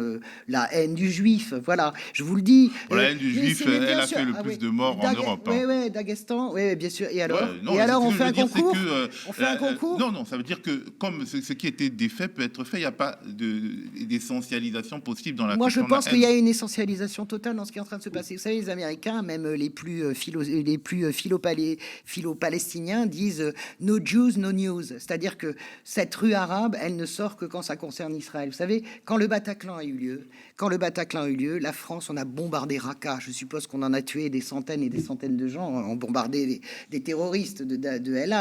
la haine du juif. Voilà, je vous le dis. Bon, la haine du juif, elle a fait le plus de morts en Europe. Oui, Daghestan, oui, bien sûr. Et alors, non, on fait un concours on fait un concours. Non, ça veut dire que comme ce qui était défait peut être fait, il n'y a pas d'essentialisation possible dans la Moi, je question de la pense haine. qu'il y a une essentialisation totale dans ce qui est en train de se passer. Vous savez, les Américains, même les plus philo-palestiniens, disent no Jews, no news. C'est-à-dire que cette rue arabe, elle ne sort que quand ça concerne Israël. Vous savez, quand le Bataclan a eu lieu, la France, on a bombardé Raqqa. Je suppose qu'on en a tué des centaines et des centaines de gens. On bombardé des terroristes de El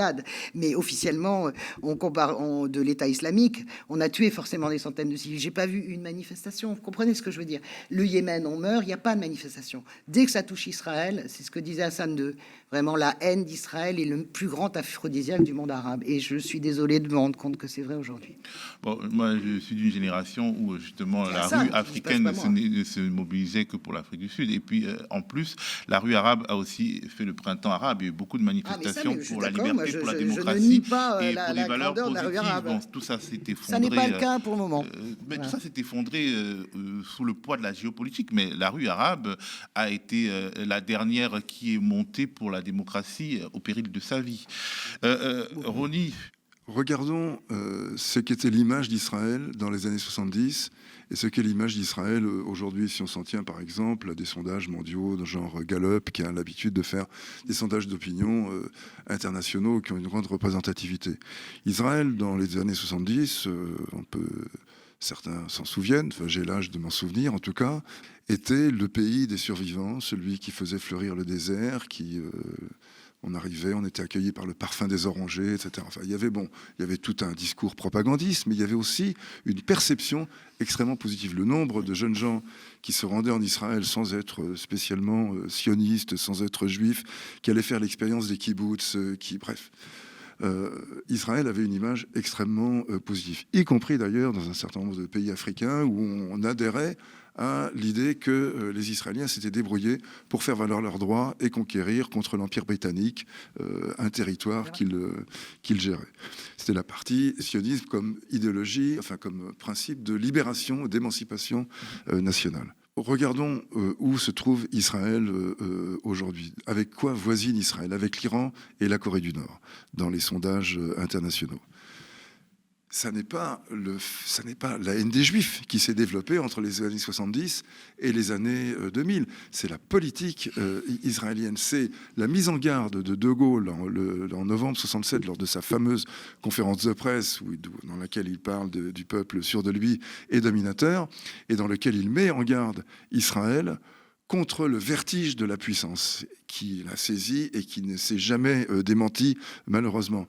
Had. Mais officiellement, de l'État islamique, on a tué forcément des centaines de civils. J'ai pas vu une manifestation. Vous comprenez ce que je veux dire? Le Yémen, on meurt, il n'y a pas de manifestation. Dès que ça touche Israël, c'est ce que disait Hassan II. Vraiment, la haine d'Israël est le plus grand aphrodisiaque du monde arabe. Et je suis désolé de me rendre compte que c'est vrai aujourd'hui. Bon, moi, je suis d'une génération où justement la rue africaine ne se mobilisait que pour l'Afrique du Sud. Et puis, en plus, la rue arabe a aussi fait le printemps arabe. Il y a eu beaucoup de manifestations pour la liberté, pour la démocratie je ne nie pas, et pour des valeurs grandeur de la rue positives. arabe. Bon, tout ça s'est effondré. Ça n'est pas le cas pour le moment. Mais tout ça s'est effondré sous le poids de la géopolitique. Mais la rue arabe a été la dernière qui est montée pour la démocratie au péril de sa vie. Ronnie. Regardons ce qu'était l'image d'Israël dans les années 70 et ce qu'est l'image d'Israël aujourd'hui, si on s'en tient par exemple à des sondages mondiaux de genre Gallup, qui a l'habitude de faire des sondages d'opinion internationaux qui ont une grande représentativité. Israël, dans les années 70, certains s'en souviennent, enfin, j'ai l'âge de m'en souvenir en tout cas, était le pays des survivants, celui qui faisait fleurir le désert, on arrivait, on était accueillis par le parfum des orangers, etc. Enfin, il y avait tout un discours propagandiste, mais il y avait aussi une perception extrêmement positive. Le nombre de jeunes gens qui se rendaient en Israël sans être spécialement sionistes, sans être juifs, qui allaient faire l'expérience des kibboutz, bref. Israël avait une image extrêmement positive, y compris d'ailleurs dans un certain nombre de pays africains où on adhérait à l'idée que les Israéliens s'étaient débrouillés pour faire valoir leurs droits et conquérir contre l'Empire britannique un territoire qu'ils géraient. C'était la partie sionisme comme idéologie, enfin comme principe de libération, d'émancipation nationale. Regardons où se trouve Israël aujourd'hui. Avec quoi voisine Israël? Avec l'Iran et la Corée du Nord, dans les sondages internationaux. Ça n'est pas la haine des Juifs qui s'est développée entre les années 70 et les années 2000. C'est la politique israélienne. C'est la mise en garde de Gaulle en novembre 67 lors de sa fameuse conférence de presse dans laquelle il parle du peuple sûr de lui et dominateur et dans lequel il met en garde Israël contre le vertige de la puissance qui l'a saisi et qui ne s'est jamais démenti, malheureusement.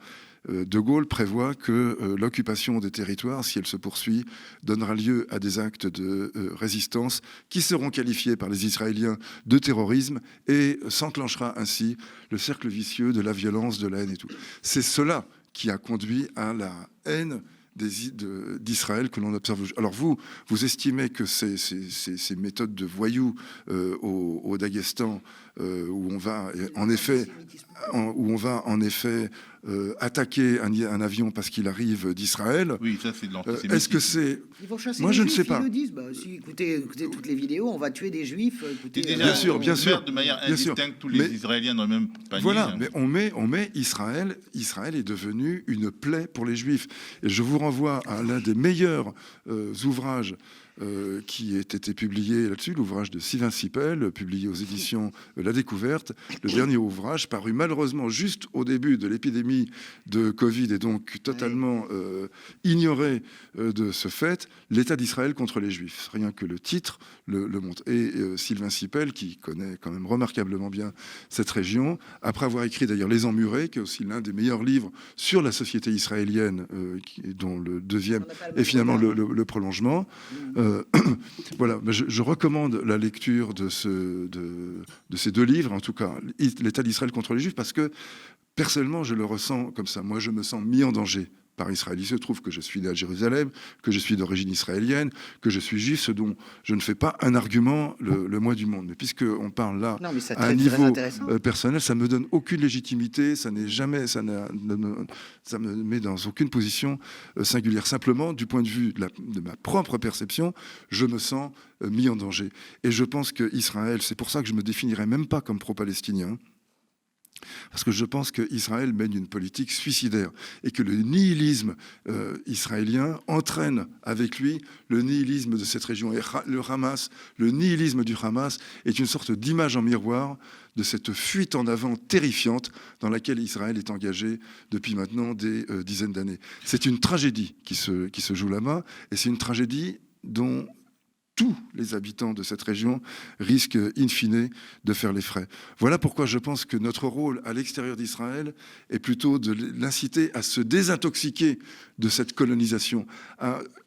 De Gaulle prévoit que l'occupation des territoires, si elle se poursuit, donnera lieu à des actes de résistance qui seront qualifiés par les Israéliens de terrorisme et s'enclenchera ainsi le cercle vicieux de la violence, de la haine et tout. C'est cela qui a conduit à la haine d'Israël que l'on observe. Alors vous estimez que ces méthodes de voyous au Daghestan, où on va en effet attaquer un avion parce qu'il arrive d'Israël. Oui, ça c'est de l'antisémitisme. Est-ce que c'est... Ils vont chasser Moi, les je ne juifs, sais pas. Ils le disent. Bah, si, écoutez toutes les vidéos, on va tuer des juifs. Écoutez, Déjà, bien sûr, bien on sûr, met de manière bien sûr. indistincte tous les Mais- Israéliens dans le même panier. Voilà, hein. mais on met Israël. Israël est devenu une plaie pour les Juifs. Et je vous renvoie à l'un des meilleurs ouvrages qui ait été publié là-dessus, l'ouvrage de Sylvain Sipel, publié aux éditions La Découverte, le dernier ouvrage paru malheureusement juste au début de l'épidémie de Covid et donc totalement ignoré de ce fait, l'État d'Israël contre les Juifs. Rien que le titre le montre. Et Sylvain Sipel, qui connaît quand même remarquablement bien cette région, après avoir écrit d'ailleurs Les Emmurés, qui est aussi l'un des meilleurs livres sur la société israélienne, dont le deuxième est finalement le prolongement. Voilà, je recommande la lecture de ces deux livres, en tout cas, l'État d'Israël contre les Juifs, parce que personnellement, je le ressens comme ça. Moi, je me sens mis en danger par Israël. Il se trouve que je suis né à Jérusalem, que je suis d'origine israélienne, que je suis juif, ce dont je ne fais pas un argument le moins du monde. Mais puisqu'on parle là Non, mais c'est à un très niveau intéressant. personnel, ça me donne aucune légitimité, ça me met dans aucune position singulière. Simplement, du point de vue de ma propre perception, je me sens mis en danger. Et je pense qu'Israël, c'est pour ça que je me définirais même pas comme pro-palestinien, parce que je pense qu'Israël mène une politique suicidaire et que le nihilisme israélien entraîne avec lui le nihilisme de cette région. Et le nihilisme du Hamas est une sorte d'image en miroir de cette fuite en avant terrifiante dans laquelle Israël est engagé depuis maintenant des dizaines d'années. C'est une tragédie qui se joue là-bas, et c'est une tragédie dont tous les habitants de cette région risquent in fine de faire les frais. Voilà pourquoi je pense que notre rôle à l'extérieur d'Israël est plutôt de l'inciter à se désintoxiquer de cette colonisation.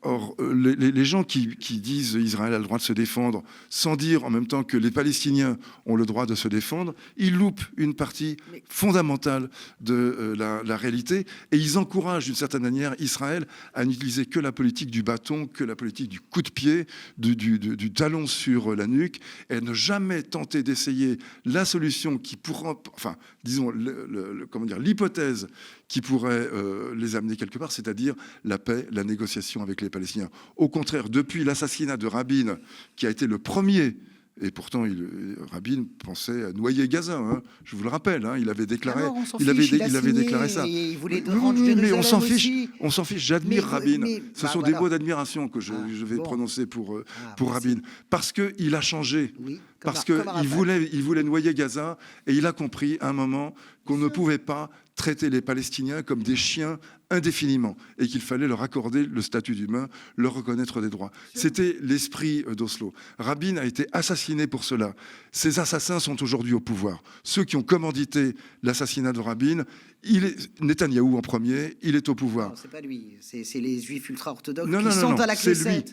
Or, les gens qui disent Israël a le droit de se défendre sans dire en même temps que les Palestiniens ont le droit de se défendre, ils loupent une partie fondamentale de la réalité, et ils encouragent d'une certaine manière Israël à n'utiliser que la politique du bâton, que la politique du coup de pied, du talon sur la nuque, et ne jamais tenter d'essayer la solution qui pourra, enfin, disons, comment dire, l'hypothèse qui pourrait les amener quelque part, c'est-à-dire la paix, la négociation avec les Palestiniens. Au contraire, depuis l'assassinat de Rabin, qui a été le premier, et pourtant Rabin pensait à noyer Gaza, hein, je vous le rappelle, hein, il avait déclaré, il avait déclaré ça. Il voulait Mais on s'en fiche, aussi. on s'en fiche. J'admire Rabin. Ce sont des voilà. mots d'admiration que je vais bon. prononcer pour merci. Rabin, parce que il a changé. Oui, Parce comme qu'il voulait noyer Gaza, et il a compris à un moment qu'on ne pouvait pas traiter les Palestiniens comme des chiens indéfiniment, et qu'il fallait leur accorder le statut d'humain, leur reconnaître des droits. C'était l'esprit d'Oslo. Rabin a été assassiné pour cela. Ces assassins sont aujourd'hui au pouvoir. Ceux qui ont commandité l'assassinat de Rabin, Netanyahou en premier, il est au pouvoir. Non, c'est pas lui, c'est les juifs ultra-orthodoxes Non, qui non, sont non, à la c'est Knesset.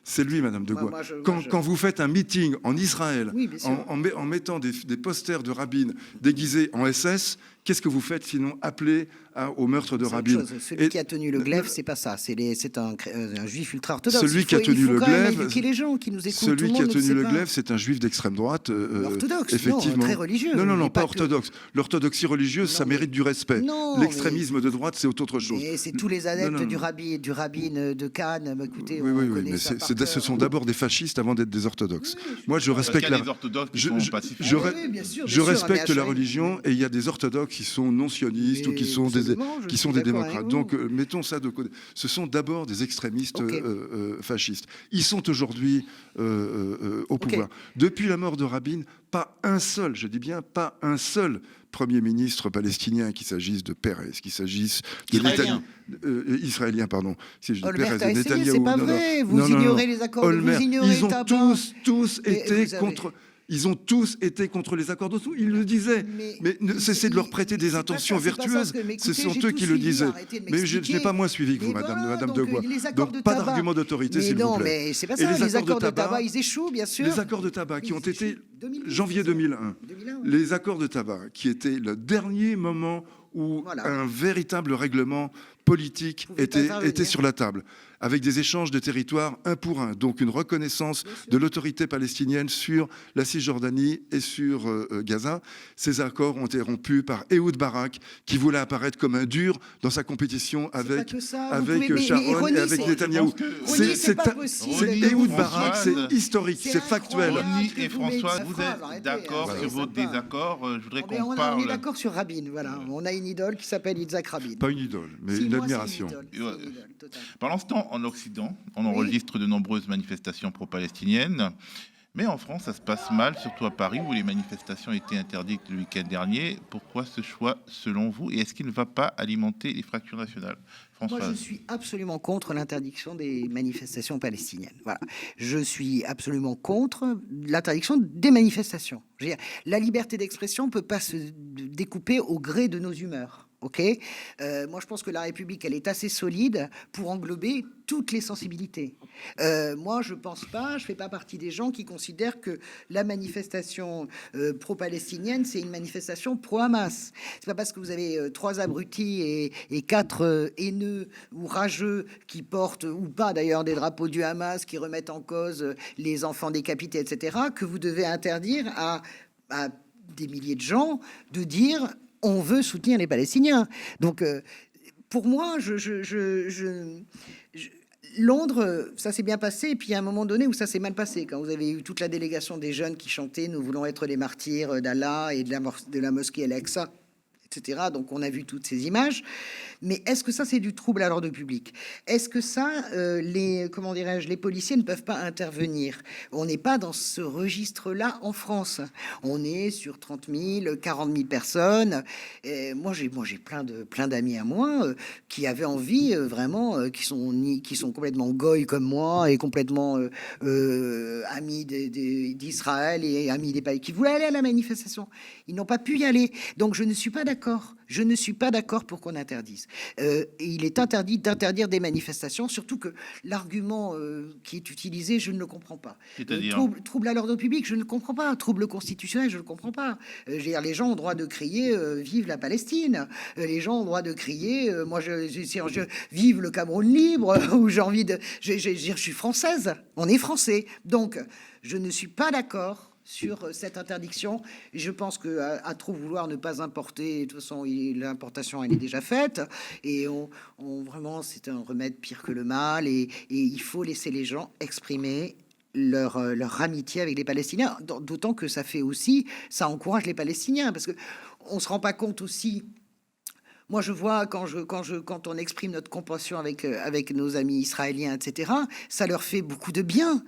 C'est lui, Madame de Gaulle. Quand vous faites un meeting en Israël, Oui, bien sûr. en mettant des posters de Rabin déguisés en SS, qu'est-ce que vous faites sinon appeler au meurtre de C'est autre Rabin? chose. Celui qui a tenu le glaive, c'est pas ça. C'est un juif ultra-orthodoxe. Celui qui a tenu le glaive, Il faut éduquer les gens qui nous écoutent. Tout celui le qui a monde ne tenu sait le pas. glaive, c'est un juif d'extrême droite. Orthodoxe, effectivement. non, très religieux. Non, Mais pas que- orthodoxe. L'orthodoxie religieuse, ça mais- mérite du respect. Non, L'extrémisme de droite, c'est autre chose. Et c'est tous les adeptes Non. du rabbin de Cannes. Bah, écoutez, Oui, on connaît mais ça par cœur. ce sont d'abord des fascistes avant d'être des orthodoxes. Moi, je Parce respecte qu'il y a des orthodoxes qui sont pacifiques. Oui, bien sûr, je respecte mais la HM, religion, et il y a des orthodoxes qui sont non sionistes ou qui sont absolument, je qui suis sont des d'accord démocrates. avec Donc, vous. mettons ça de côté. Ce sont d'abord des extrémistes Ok. fascistes. Ils sont aujourd'hui au pouvoir. Depuis la mort de Rabin, pas un seul, je dis bien pas un seul Premier ministre palestinien, qu'il s'agisse de Pérez, qu'il s'agisse de Israélien. Israélien, pardon. Si je dis Olmert Pérez a et essayé, Netanyahou, c'est pas vrai. Vous ignorez les accords, Olmert, vous ignorez ils ont Tabar. tous Mais été vous avez- contre. Ils ont tous été contre les accords d'Oslo. Ils le disaient. Mais cessez de leur prêter des intentions vertueuses. Ce sont eux qui le disaient. Mais je n'ai pas moins suivi que vous, Madame de Gois. Donc pas d'argument d'autorité, s'il vous plaît. Mais c'est pas Et ça. les Les accords de tabac, tabac, ils échouent, bien sûr. Les accords de tabac qui ont Ils été échouent. 2008, janvier c'est ça. 2001. 2001, ouais. Les accords de tabac qui étaient le dernier moment où Voilà. un véritable règlement politique Pouvez pas intervenir. était sur la table, avec des échanges de territoires un pour un, donc une reconnaissance de l'autorité palestinienne sur la Cisjordanie et sur Gaza. Ces accords ont été rompus par Ehud Barak, qui voulait apparaître comme un dur dans sa compétition avec, pas que ça. Vous avec pouvez- mais Sharon Ronnie, et avec c'est- Netanyahou. Ronnie, c'est pas possible. Ehud Françoise, Barak, c'est historique, c'est factuel. incroyable. Ronnie que et vous mettez François, ça vous phrase, êtes arrêtez, d'accord hein, sur ça vos va. désaccords. Je voudrais Mais qu'on on parle. est d'accord sur Rabin, voilà. On a une idole qui s'appelle Yitzhak Rabin. Pas une idole, mais Si, une moi, admiration. c'est une idole, c'est une idole, totalement. Pendant ce temps, en Occident, on Oui. enregistre de nombreuses manifestations pro-palestiniennes. Mais en France, ça se passe mal, surtout à Paris, où les manifestations étaient interdites le week-end dernier. Pourquoi ce choix, selon vous? Et est-ce qu'il ne va pas alimenter les fractures nationales? Moi, je Françoise. suis absolument contre l'interdiction des manifestations palestiniennes. Voilà. Je suis absolument contre l'interdiction des manifestations. Je veux dire, la liberté d'expression ne peut pas se découper au gré de nos humeurs. Ok, moi je pense que la République, elle est assez solide pour englober toutes les sensibilités. Moi je pense pas, je fais pas partie des gens qui considèrent que la manifestation pro-palestinienne c'est une manifestation pro-Hamas. C'est pas parce que vous avez 3 abrutis et 4 haineux ou rageux qui portent ou pas d'ailleurs des drapeaux du Hamas, qui remettent en cause les enfants décapités, etc., que vous devez interdire à des milliers de gens de dire on veut soutenir les Palestiniens. Donc, pour moi, Londres, ça s'est bien passé. Et puis, il y a un moment donné où ça s'est mal passé. Quand vous avez eu toute la délégation des jeunes qui chantaient « Nous voulons être les martyrs d'Allah et de la mosquée Al-Aqsa », etc. Donc, on a vu toutes ces images. Mais est-ce que ça, c'est du trouble à l'ordre public? Est-ce que ça, les policiers ne peuvent pas intervenir? On n'est pas dans ce registre-là en France. On est sur 30 000, 40 000 personnes. Et moi, j'ai plein d'amis à moi qui avaient envie, vraiment, qui sont complètement goy comme moi et complètement amis d'Israël et amis des pays qui voulaient aller à la manifestation. Ils n'ont pas pu y aller. Donc, je ne suis pas d'accord. Je ne suis pas d'accord pour qu'on interdise. Et il est interdit d'interdire des manifestations, surtout que l'argument qui est utilisé, je ne le comprends pas. C'est-à-dire Trouble à l'ordre public, je ne comprends pas. Trouble constitutionnel, je ne comprends pas. Je veux dire, les gens ont le droit de crier vive la Palestine. Les gens ont le droit de crier vive le Cameroun libre. Ou j'ai envie de. Je suis française. On est français. Donc, je ne suis pas d'accord sur cette interdiction. Et je pense qu'à trop vouloir ne pas importer, de toute façon, l'importation, elle est déjà faite. Et vraiment, c'est un remède pire que le mal. Et il faut laisser les gens exprimer leur amitié avec les Palestiniens. D'autant que ça encourage les Palestiniens. Parce qu'on ne se rend pas compte aussi. Moi, je vois quand on exprime notre compassion avec nos amis israéliens, etc., ça leur fait beaucoup de bien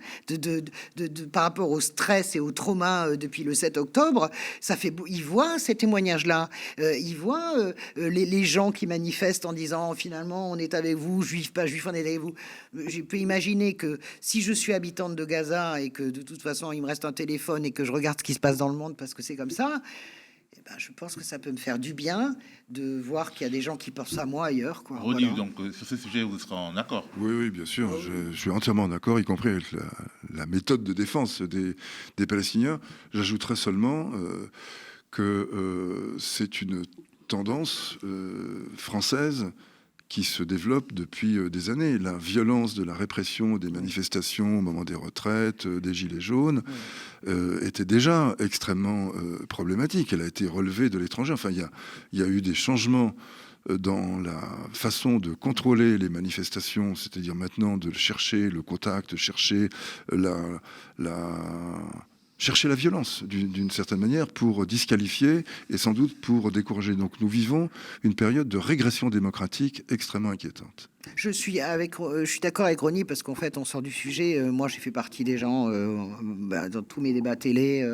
par rapport au stress et au trauma depuis le 7 octobre. Ils voient ces témoignages-là. Ils voient les gens qui manifestent en disant finalement on est avec vous, juifs, pas juifs, on est avec vous. Je peux imaginer que si je suis habitante de Gaza et que de toute façon il me reste un téléphone et que je regarde ce qui se passe dans le monde parce que c'est comme ça. Je pense que ça peut me faire du bien de voir qu'il y a des gens qui pensent à moi ailleurs. Ronnie, Voilà. donc sur ce sujet, vous serez en accord? Oui, bien sûr. Je suis entièrement d'accord, y compris avec la méthode de défense des Palestiniens. J'ajouterais seulement que c'est une tendance française qui se développe depuis des années. La violence de la répression des manifestations au moment des retraites, des gilets jaunes, était déjà extrêmement problématique. Elle a été relevée de l'étranger. Enfin, il y a eu des changements dans la façon de contrôler les manifestations, c'est-à-dire maintenant de chercher le contact, chercher chercher la violence d'une certaine manière pour disqualifier et sans doute pour décourager. Donc nous vivons une période de régression démocratique extrêmement inquiétante. Je suis d'accord avec Ronnie parce qu'en fait, on sort du sujet. Moi, j'ai fait partie des gens dans tous mes débats télé.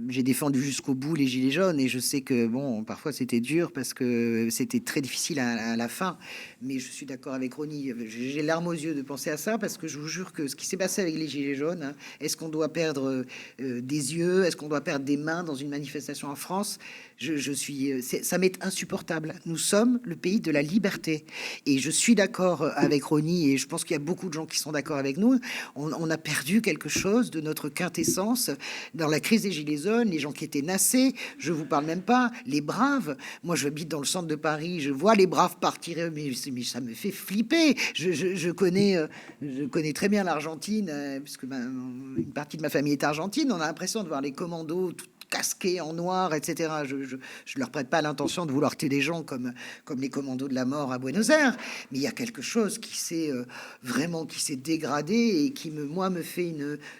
J'ai défendu jusqu'au bout les gilets jaunes et je sais que bon, parfois c'était dur parce que c'était très difficile à la fin. Mais je suis d'accord avec Ronnie. J'ai larmes aux yeux de penser à ça parce que je vous jure que ce qui s'est passé avec les gilets jaunes, hein, est-ce qu'on doit perdre des yeux, est-ce qu'on doit perdre des mains dans une manifestation en France? Ça m'est insupportable. Nous sommes le pays de la liberté et je suis d'accord avec Ronnie et je pense qu'il y a beaucoup de gens qui sont d'accord avec nous. On a perdu quelque chose de notre quintessence dans la crise des gilets jaunes. Les gens qui étaient nassés, je vous parle même pas, les braves. Moi, j'habite dans le centre de Paris, je vois les braves partir, mais ça me fait flipper. Je connais très bien l'Argentine, puisque une partie de ma famille est argentine. On a l'impression de voir les commandos tout casqués en noir, etc. Je leur prête pas l'intention de vouloir tuer des gens comme les commandos de la mort à Buenos Aires, mais il y a quelque chose qui s'est dégradé et qui me fait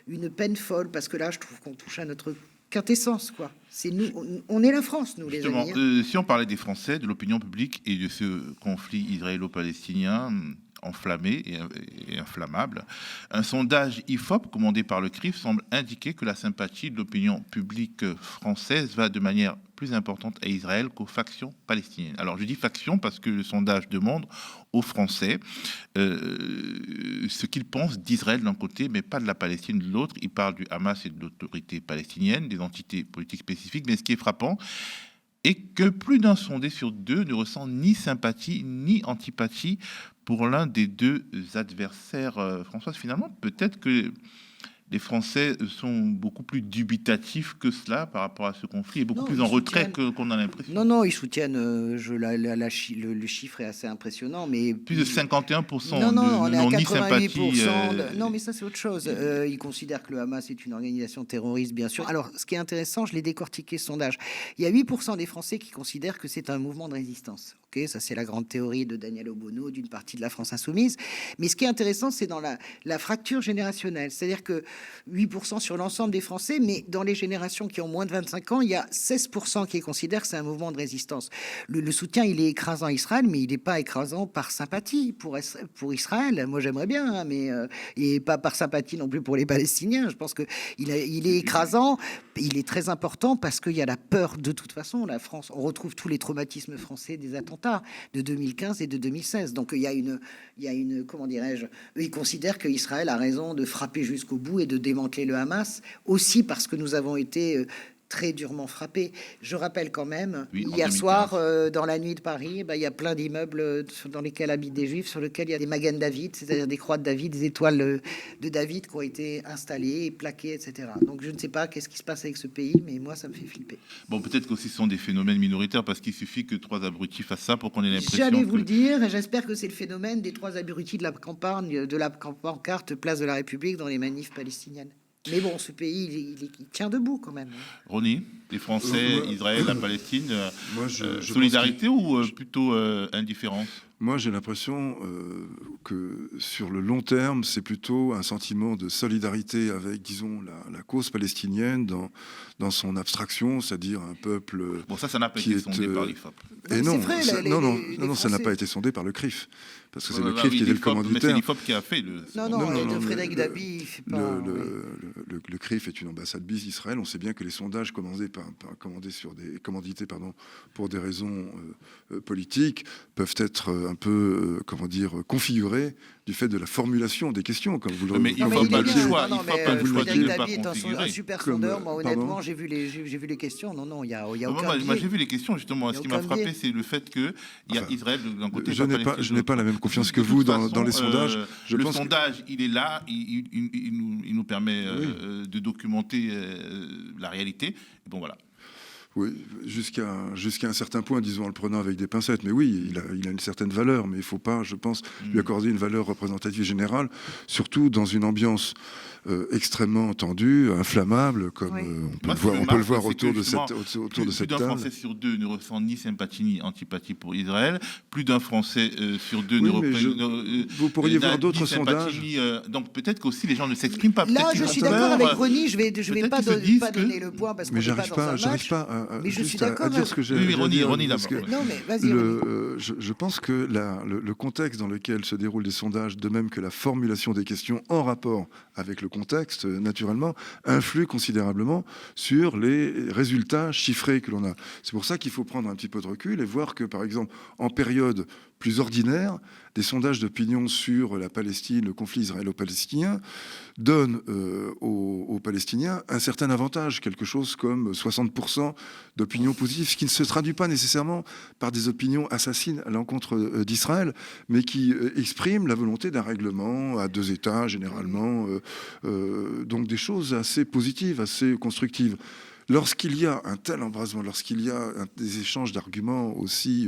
une peine folle parce que là, je trouve qu'on touche à notre quintessence, quoi. C'est nous, on est la France, nous, Justement, les amis. si on parlait des Français, de l'opinion publique et de ce conflit israélo-palestinien enflammé et inflammable, un sondage IFOP commandé par le CRIF semble indiquer que la sympathie de l'opinion publique française va de manière plus importante à Israël qu'aux factions palestiniennes. Alors je dis factions parce que le sondage demande aux Français ce qu'ils pensent d'Israël d'un côté, mais pas de la Palestine de l'autre. Ils parlent du Hamas et de l'autorité palestinienne, des entités politiques spécifiques, mais ce qui est frappant, et que plus d'un sondé sur deux ne ressent ni sympathie ni antipathie pour l'un des deux adversaires. Françoise, finalement, peut-être que les Français sont beaucoup plus dubitatifs que cela par rapport à ce conflit et beaucoup plus en retrait qu'on a l'impression. Non, ils soutiennent. Le chiffre est assez impressionnant, mais plus de 51% on est à n'ont ni 88%. sympathie. Non, mais ça c'est autre chose. Ils considèrent que le Hamas est une organisation terroriste, bien sûr. Alors, ce qui est intéressant, je l'ai décortiqué ce sondage. Il y a 8% des Français qui considèrent que c'est un mouvement de résistance. Ok, ça c'est la grande théorie de Daniel Obono, d'une partie de la France insoumise. Mais ce qui est intéressant, c'est dans la fracture générationnelle, c'est-à-dire que 8% sur l'ensemble des Français, mais dans les générations qui ont moins de 25 ans, il y a 16% qui considèrent que c'est un mouvement de résistance. Le soutien, il est écrasant à Israël, mais il n'est pas écrasant par sympathie pour Israël. Moi, j'aimerais bien, hein, mais et pas par sympathie non plus pour les Palestiniens. Je pense que il est écrasant, il est très important parce qu'il y a la peur. De toute façon, la France, on retrouve tous les traumatismes français des attentats de 2015 et de 2016. Donc il y a une comment dirais-je, eux, ils considèrent qu'Israël a raison de frapper jusqu'au bout et de démanteler le Hamas, aussi parce que nous avons été très durement frappés. Je rappelle quand même, hier soir, dans la nuit de Paris, il y a plein d'immeubles dans lesquels habitent des Juifs, sur lesquels il y a des Magen David, c'est-à-dire des croix de David, des étoiles de David qui ont été installées, plaquées, etc. Donc je ne sais pas qu'est-ce qui se passe avec ce pays, mais moi, ça me fait flipper. Bon, peut-être qu'aussi ce sont des phénomènes minoritaires, parce qu'il suffit que 3 abrutis fassent ça pour qu'on ait l'impression J'allais vous le dire, et j'espère que c'est le phénomène des 3 abrutis de la campagne, de la pancarte Place de la République dans les manifs palestiniennes. Mais bon, ce pays, il tient debout quand même. Ronnie, les Français, Israël, la Palestine, je solidarité ou plutôt indifférence? Moi, j'ai l'impression que sur le long terme, c'est plutôt un sentiment de solidarité avec, disons, la cause palestinienne dans son abstraction, c'est-à-dire un peuple. Bon, ça n'a pas été sondé par l'IFOP. Et non, vrai, ça n'a pas été sondé par le CRIF, parce que c'est le Bah CRIF qui était le mais commanditaire. c'est l'IFOP qui a fait le. Non, Frédéric Dabi, il fait pas. Le CRIF est une ambassade bis d'Israël. On sait bien que les sondages commandités pour des raisons politiques peuvent être un peu, configurés du fait de la formulation des questions, comme vous le Mais il ne faut pas le choix. Frédéric Dabi est un super sondeur. Moi, honnêtement, j'ai vu les questions. Non, il y a aucun. Moi, j'ai vu les questions, justement. Ce qui m'a frappé, c'est le fait qu'il y a Israël d'un côté. Je n'ai pas la même confiance que vous dans les sondages. Le sondage, il est là, il nous permet de documenter la réalité. Bon, voilà. Oui, jusqu'à un certain point, disons, en le prenant avec des pincettes. Mais oui, il a une certaine valeur, mais il ne faut pas, je pense, lui accorder une valeur représentative générale, surtout dans une ambiance extrêmement tendu, inflammable, comme Oui. on peut le voir autour de cette Plus d'un table. Français sur deux ne ressent ni sympathie ni antipathie pour Israël. Plus d'un Français sur deux Oui, ne mais vous pourriez voir d'autres sondages. Donc peut-être qu'aussi les gens ne s'expriment pas. Là, Peut-être je qu'ils suis ont d'accord peur. avec Ronnie, je vais Peut-être pas qu'ils se disent donner que- le point parce qu'on Mais n'est pas dans un j'arrive match. pas à, mais je suis juste à d'accord dire ce que j'ai Oui, à dire, Ronnie parce d'abord. que Non, mais vas-y, Ronnie. je pense que le contexte dans lequel se déroulent des sondages, de même que la formulation des questions en rapport avec le contexte, naturellement, influe considérablement sur les résultats chiffrés que l'on a. C'est pour ça qu'il faut prendre un petit peu de recul et voir que, par exemple, en période plus ordinaire, des sondages d'opinion sur la Palestine, le conflit israélo-palestinien, donnent aux Palestiniens un certain avantage, quelque chose comme 60% d'opinion positive, ce qui ne se traduit pas nécessairement par des opinions assassines à l'encontre d'Israël, mais qui expriment la volonté d'un règlement à 2 États, généralement, donc des choses assez positives, assez constructives. Lorsqu'il y a un tel embrasement, lorsqu'il y a des échanges d'arguments aussi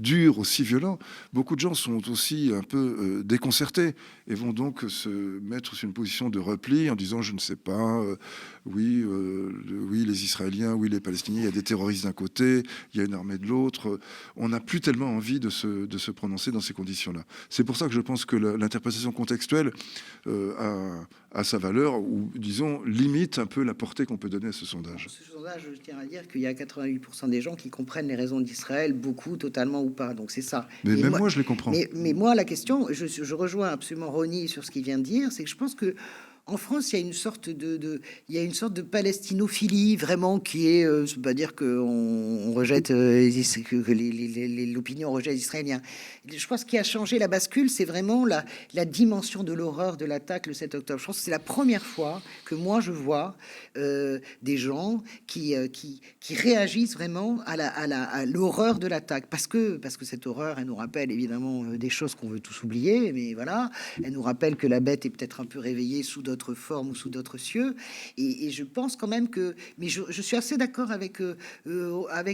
durs, aussi violents, beaucoup de gens sont aussi un peu déconcertés et vont donc se mettre sur une position de repli en disant je ne sais pas, oui, les Israéliens, oui, les Palestiniens, il y a des terroristes d'un côté, il y a une armée de l'autre. On n'a plus tellement envie de se prononcer dans ces conditions-là. C'est pour ça que je pense que l'interprétation contextuelle a sa valeur, ou disons, limite un peu la portée qu'on peut donner à ce sondage. Ce sondage, je tiens à dire qu'il y a 88% des gens qui comprennent les raisons d'Israël, beaucoup, totalement ou pas. Donc c'est ça. Mais Et même moi, je les comprends. Mais moi, la question, je rejoins absolument Ronnie sur ce qu'il vient de dire, c'est que je pense que en France, il y a une sorte de palestinophilie vraiment qui est, c'est pas dire qu'on rejette que l'opinion rejette les Israéliens. Je pense qu'il a changé la bascule, c'est vraiment la dimension de l'horreur de l'attaque le 7 octobre. Je pense que c'est la première fois que moi je vois des gens qui réagissent vraiment à l'horreur de l'attaque, parce que cette horreur, elle nous rappelle évidemment des choses qu'on veut tous oublier, mais voilà, elle nous rappelle que la bête est peut-être un peu réveillée sous d'autres formes ou sous d'autres cieux, et je pense quand même que, mais je suis assez d'accord avec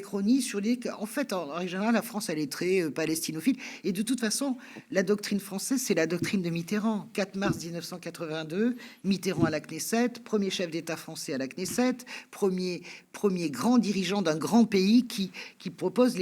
Ronnie sur l'idée qu'en fait, en général, la France, elle est très palestinophile, et de toute façon, la doctrine française, c'est la doctrine de Mitterrand. 4 mars 1982, Mitterrand à la Knesset, premier chef d'État français à la Knesset, premier grand dirigeant d'un grand pays qui propose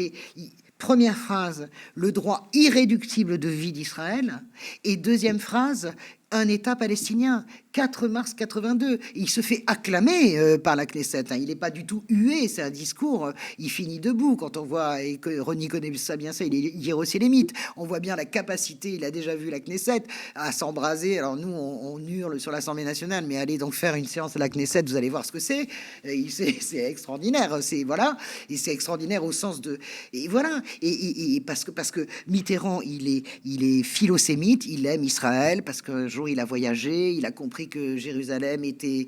première phrase, le droit irréductible de vie d'Israël, et deuxième phrase, un État palestinien. 4 mars 82, il se fait acclamer par la Knesset. Il n'est pas du tout hué, c'est un discours. Il finit debout quand on voit, et que Ronnie connaît ça bien, ça, il est hiérosélémite. On voit bien la capacité, il a déjà vu la Knesset, à s'embraser. Alors nous, on hurle sur l'Assemblée nationale, mais allez donc faire une séance à la Knesset, vous allez voir ce que c'est. C'est extraordinaire. Voilà, et c'est extraordinaire au sens de. Et voilà, et parce que Mitterrand, il est philosémite, il aime Israël parce qu'un jour il a voyagé, il a compris que Jérusalem était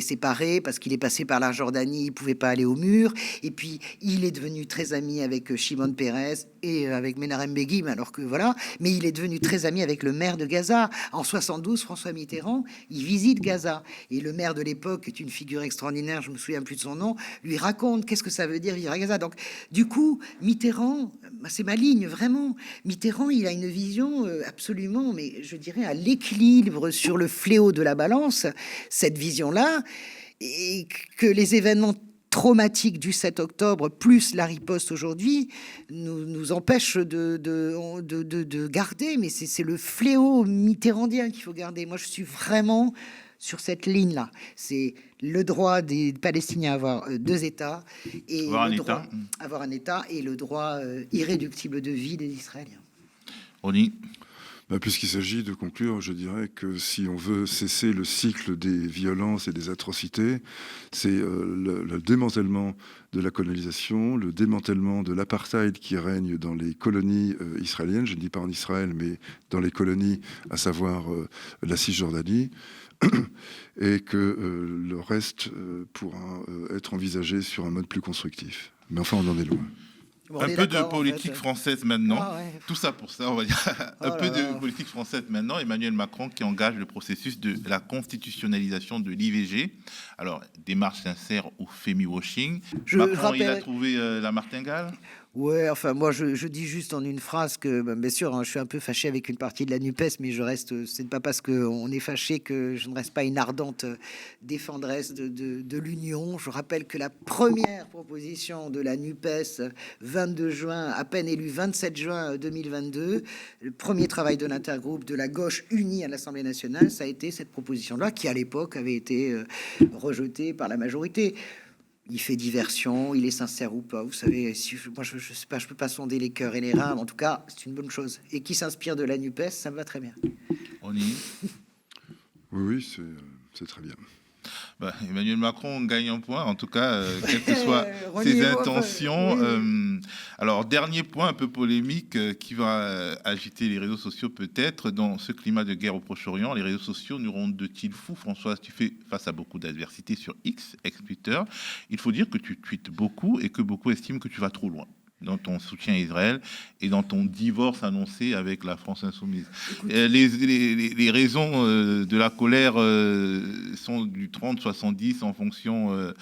séparée parce qu'il est passé par la Jordanie, il pouvait pas aller au mur. Et puis il est devenu très ami avec Shimon Peres et avec Menachem Begin, alors que voilà. Mais il est devenu très ami avec le maire de Gaza. En 72, François Mitterrand, il visite Gaza et le maire de l'époque est une figure extraordinaire. Je me souviens plus de son nom. Lui raconte qu'est-ce que ça veut dire vivre à Gaza. Donc du coup, Mitterrand, c'est ma ligne vraiment. Mitterrand, il a une vision absolument, mais je dirais à l'équilibre sur le fléau de la balance, cette vision-là, et que les événements traumatiques du 7 octobre, plus la riposte aujourd'hui, nous empêchent de garder, mais c'est le fléau mitterrandien qu'il faut garder. Moi, je suis vraiment sur cette ligne-là. C'est le droit des Palestiniens à avoir 2 États, et avoir un État, et le droit irréductible de vie des Israéliens. Ronnie. Puisqu'il s'agit de conclure, je dirais que si on veut cesser le cycle des violences et des atrocités, c'est le démantèlement de la colonisation, le démantèlement de l'apartheid qui règne dans les colonies israéliennes, je ne dis pas en Israël, mais dans les colonies, à savoir la Cisjordanie, et que le reste pourra être envisagé sur un mode plus constructif. Mais enfin, on en est loin. Bon, Un peu de politique française maintenant. Ah ouais. Tout ça pour ça, on va dire. Un peu de politique française maintenant. Emmanuel Macron qui engage le processus de la constitutionnalisation de l'IVG. Alors, démarche sincère ou fémi-washing. Macron, il a trouvé la martingale. Ouais, enfin, moi, je dis juste en une phrase que, ben, bien sûr, hein, je suis un peu fâché avec une partie de la NUPES, mais je reste, c'est pas parce qu'on est fâché que je ne reste pas une ardente défendresse de l'Union. Je rappelle que la première proposition de la NUPES, 22 juin, à peine élu 27 juin 2022, le premier travail de l'intergroupe de la gauche unie à l'Assemblée nationale, ça a été cette proposition de loi qui, à l'époque, avait été rejetée par la majorité. Il fait diversion, il est sincère ou pas. Vous savez, si moi je sais pas, je peux pas sonder les cœurs et les reins. Mais en tout cas, c'est une bonne chose. Et qui s'inspire de la Nupes, ça me va très bien. On y Oui, c'est très bien. Emmanuel Macron gagne un point, en tout cas, quelles que soient ses Reliez-vous, intentions. oui. Alors, dernier point un peu polémique qui va agiter les réseaux sociaux peut-être dans ce climat de guerre au Proche-Orient. Les réseaux sociaux nous rendent-ils fous? Françoise, tu fais face à beaucoup d'adversité sur X, ex-Twitter. Il faut dire que tu tweets beaucoup et que beaucoup estiment que tu vas trop loin dans ton soutien à Israël et dans ton divorce annoncé avec la France insoumise. Les raisons de la colère sont du 30-70 en fonction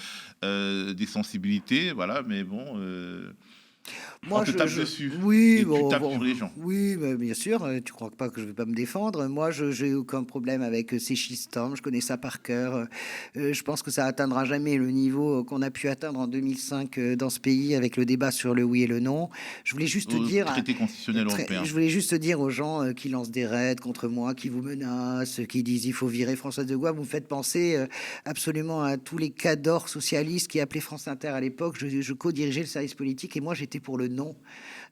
des sensibilités, voilà, mais bon... Moi, on te tape dessus. Oui, et bon, tu tapes bon, sur les gens. oui, mais bien sûr. Tu crois pas que je vais pas me défendre? Moi, je n'ai aucun problème avec ces schistormes. Je connais ça par cœur. Je pense que ça atteindra jamais le niveau qu'on a pu atteindre en 2005 dans ce pays avec le débat sur le oui et le non. Je voulais juste dire, traité constitutionnel européen. je voulais juste dire aux gens qui lancent des raids contre moi, qui vous menacent, qui disent il faut virer François de Gaulle. Vous me faites penser absolument à tous les cadors socialistes qui appelaient France Inter à l'époque. Je co-dirigeais le service politique et moi j'étais pour le non.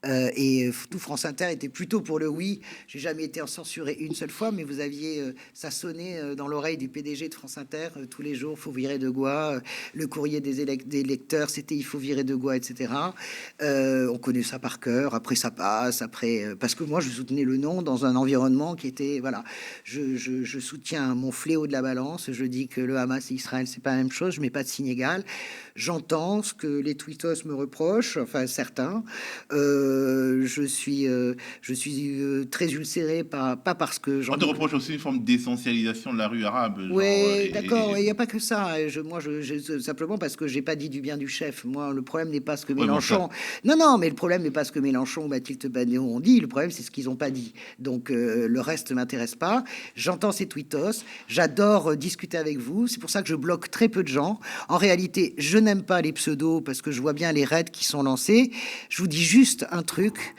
Et tout France Inter était plutôt pour le oui. J'ai jamais été en censuré une seule fois, mais vous aviez ça sonnait dans l'oreille du PDG de France Inter tous les jours. Faut virer de Gaulle. Le courrier des lecteurs, c'était il faut virer de Gaulle, etc. On connaît ça par cœur. Après ça passe. Après parce que moi je soutenais le non dans un environnement qui était voilà. Je soutiens mon fléau de la balance. Je dis que le Hamas et Israël c'est pas la même chose. Je mets pas de signe égal. J'entends ce que les tweetos me reprochent, enfin certains. Je suis très ulcéré pas parce que On te reproche aussi une forme d'essentialisation de la rue arabe. Oui, d'accord, il n'y a pas que ça. Simplement parce que j'ai pas dit du bien du chef. Moi, le problème n'est pas ce que Mélenchon. Non, mais le problème n'est pas ce que Mélenchon ou Mathilde Panot ont dit. Le problème, c'est ce qu'ils n'ont pas dit. Donc, le reste ne m'intéresse pas. J'entends ces tweetos. J'adore discuter avec vous. C'est pour ça que je bloque très peu de gens. En réalité, je n'aime pas les pseudos parce que je vois bien les raids qui sont lancés. Je vous dis juste un truc.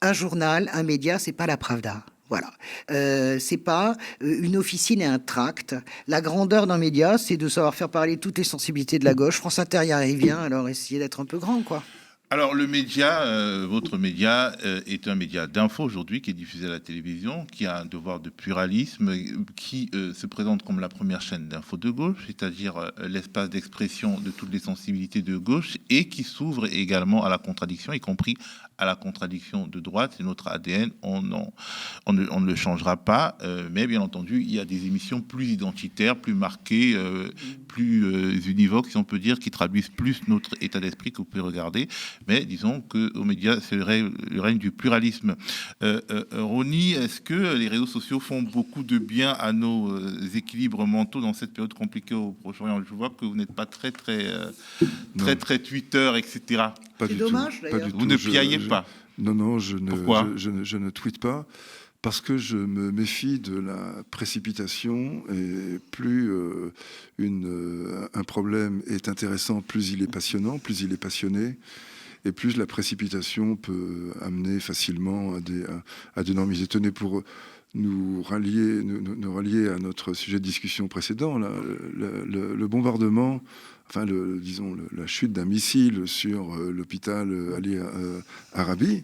Un journal, un média, c'est pas la Pravda. Voilà, c'est pas une officine et un tract. La grandeur d'un média, c'est de savoir faire parler toutes les sensibilités de la gauche. France Inter y arrive bien, alors essayez d'être un peu grand, quoi. Alors le média, votre média est un média d'info aujourd'hui qui est diffusé à la télévision, qui a un devoir de pluralisme, qui se présente comme la première chaîne d'info de gauche, c'est-à-dire l'espace d'expression de toutes les sensibilités de gauche et qui s'ouvre également à la contradiction, y compris à la contradiction de droite. C'est notre ADN, on ne le changera pas, mais bien entendu, il y a des émissions plus identitaires, plus marquées, plus univoques, si on peut dire, qui traduisent plus notre état d'esprit que vous pouvez regarder. Mais disons qu'aux médias, c'est le règne du pluralisme. Ronnie, est-ce que les réseaux sociaux font beaucoup de bien à nos équilibres mentaux dans cette période compliquée au Proche-Orient? Je vois que vous n'êtes pas très Twitter, etc. Pas du dommage, tout, d'ailleurs. Vous ne piaillez pas. Non, Pourquoi je ne tweete pas. Parce que je me méfie de la précipitation et plus un problème est intéressant, plus il est passionnant, plus il est passionné. Et plus la précipitation peut amener facilement à des normes. Tenez, pour nous rallier à notre sujet de discussion précédent, là, le bombardement, enfin, la chute d'un missile sur l'hôpital Ali Arabi,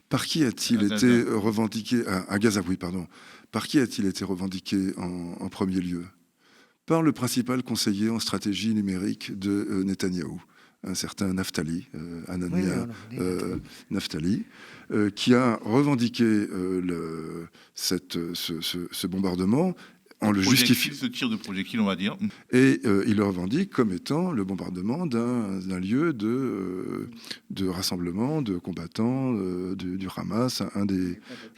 par qui a-t-il été revendiqué à Gaza, oui, pardon. Par qui a-t-il été revendiqué en premier lieu? Par le principal conseiller en stratégie numérique de Netanyahou, un certain Naftali, Anania Naftali, qui a revendiqué ce bombardement en le justifiant. Ce tir de projectile, on va dire. Et il le revendique comme étant le bombardement d'un lieu de rassemblement de combattants du Hamas,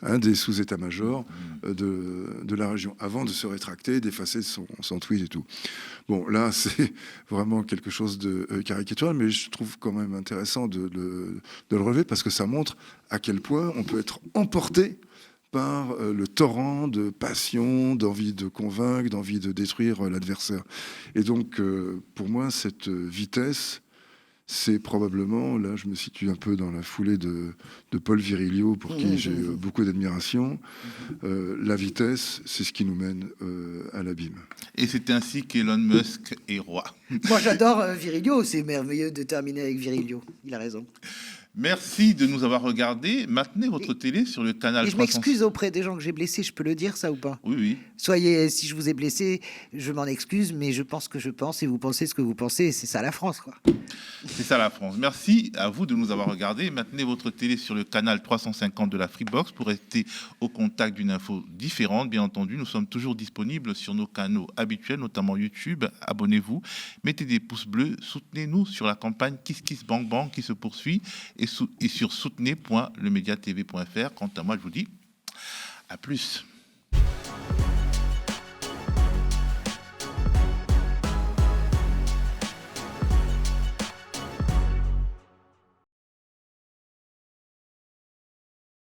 un des sous-états-majors de la région, avant de se rétracter, d'effacer son tweet et tout. Bon, là, c'est vraiment quelque chose de caricatural, mais je trouve quand même intéressant de le relever, parce que ça montre à quel point on peut être emporté par le torrent de passion, d'envie de convaincre, d'envie de détruire l'adversaire. Et donc, pour moi, cette vitesse, c'est probablement, là je me situe un peu dans la foulée de Paul Virilio, pour qui j'ai beaucoup d'admiration, la vitesse, c'est ce qui nous mène à l'abîme. Et c'est ainsi qu'Elon Musk est roi. Moi j'adore Virilio, c'est merveilleux de terminer avec Virilio, il a raison. Merci de nous avoir regardés. Maintenez votre télé sur le canal Et je 300. m'excuse auprès des gens que j'ai blessés, je peux le dire ça ou pas? Oui, oui. Soyez, si je vous ai blessé, je m'en excuse, mais je pense que je pense et vous pensez ce que vous pensez, et c'est ça la France, quoi. C'est ça la France. Merci à vous de nous avoir regardés. Maintenez votre télé sur le canal 350 de la Freebox pour rester au contact d'une info différente. Bien entendu, nous sommes toujours disponibles sur nos canaux habituels, notamment YouTube. Abonnez-vous, mettez des pouces bleus, soutenez-nous sur la campagne Kiss Kiss Bang Bang qui se poursuit et sur soutenez.lemediatv.fr. Quant à moi, je vous dis à plus.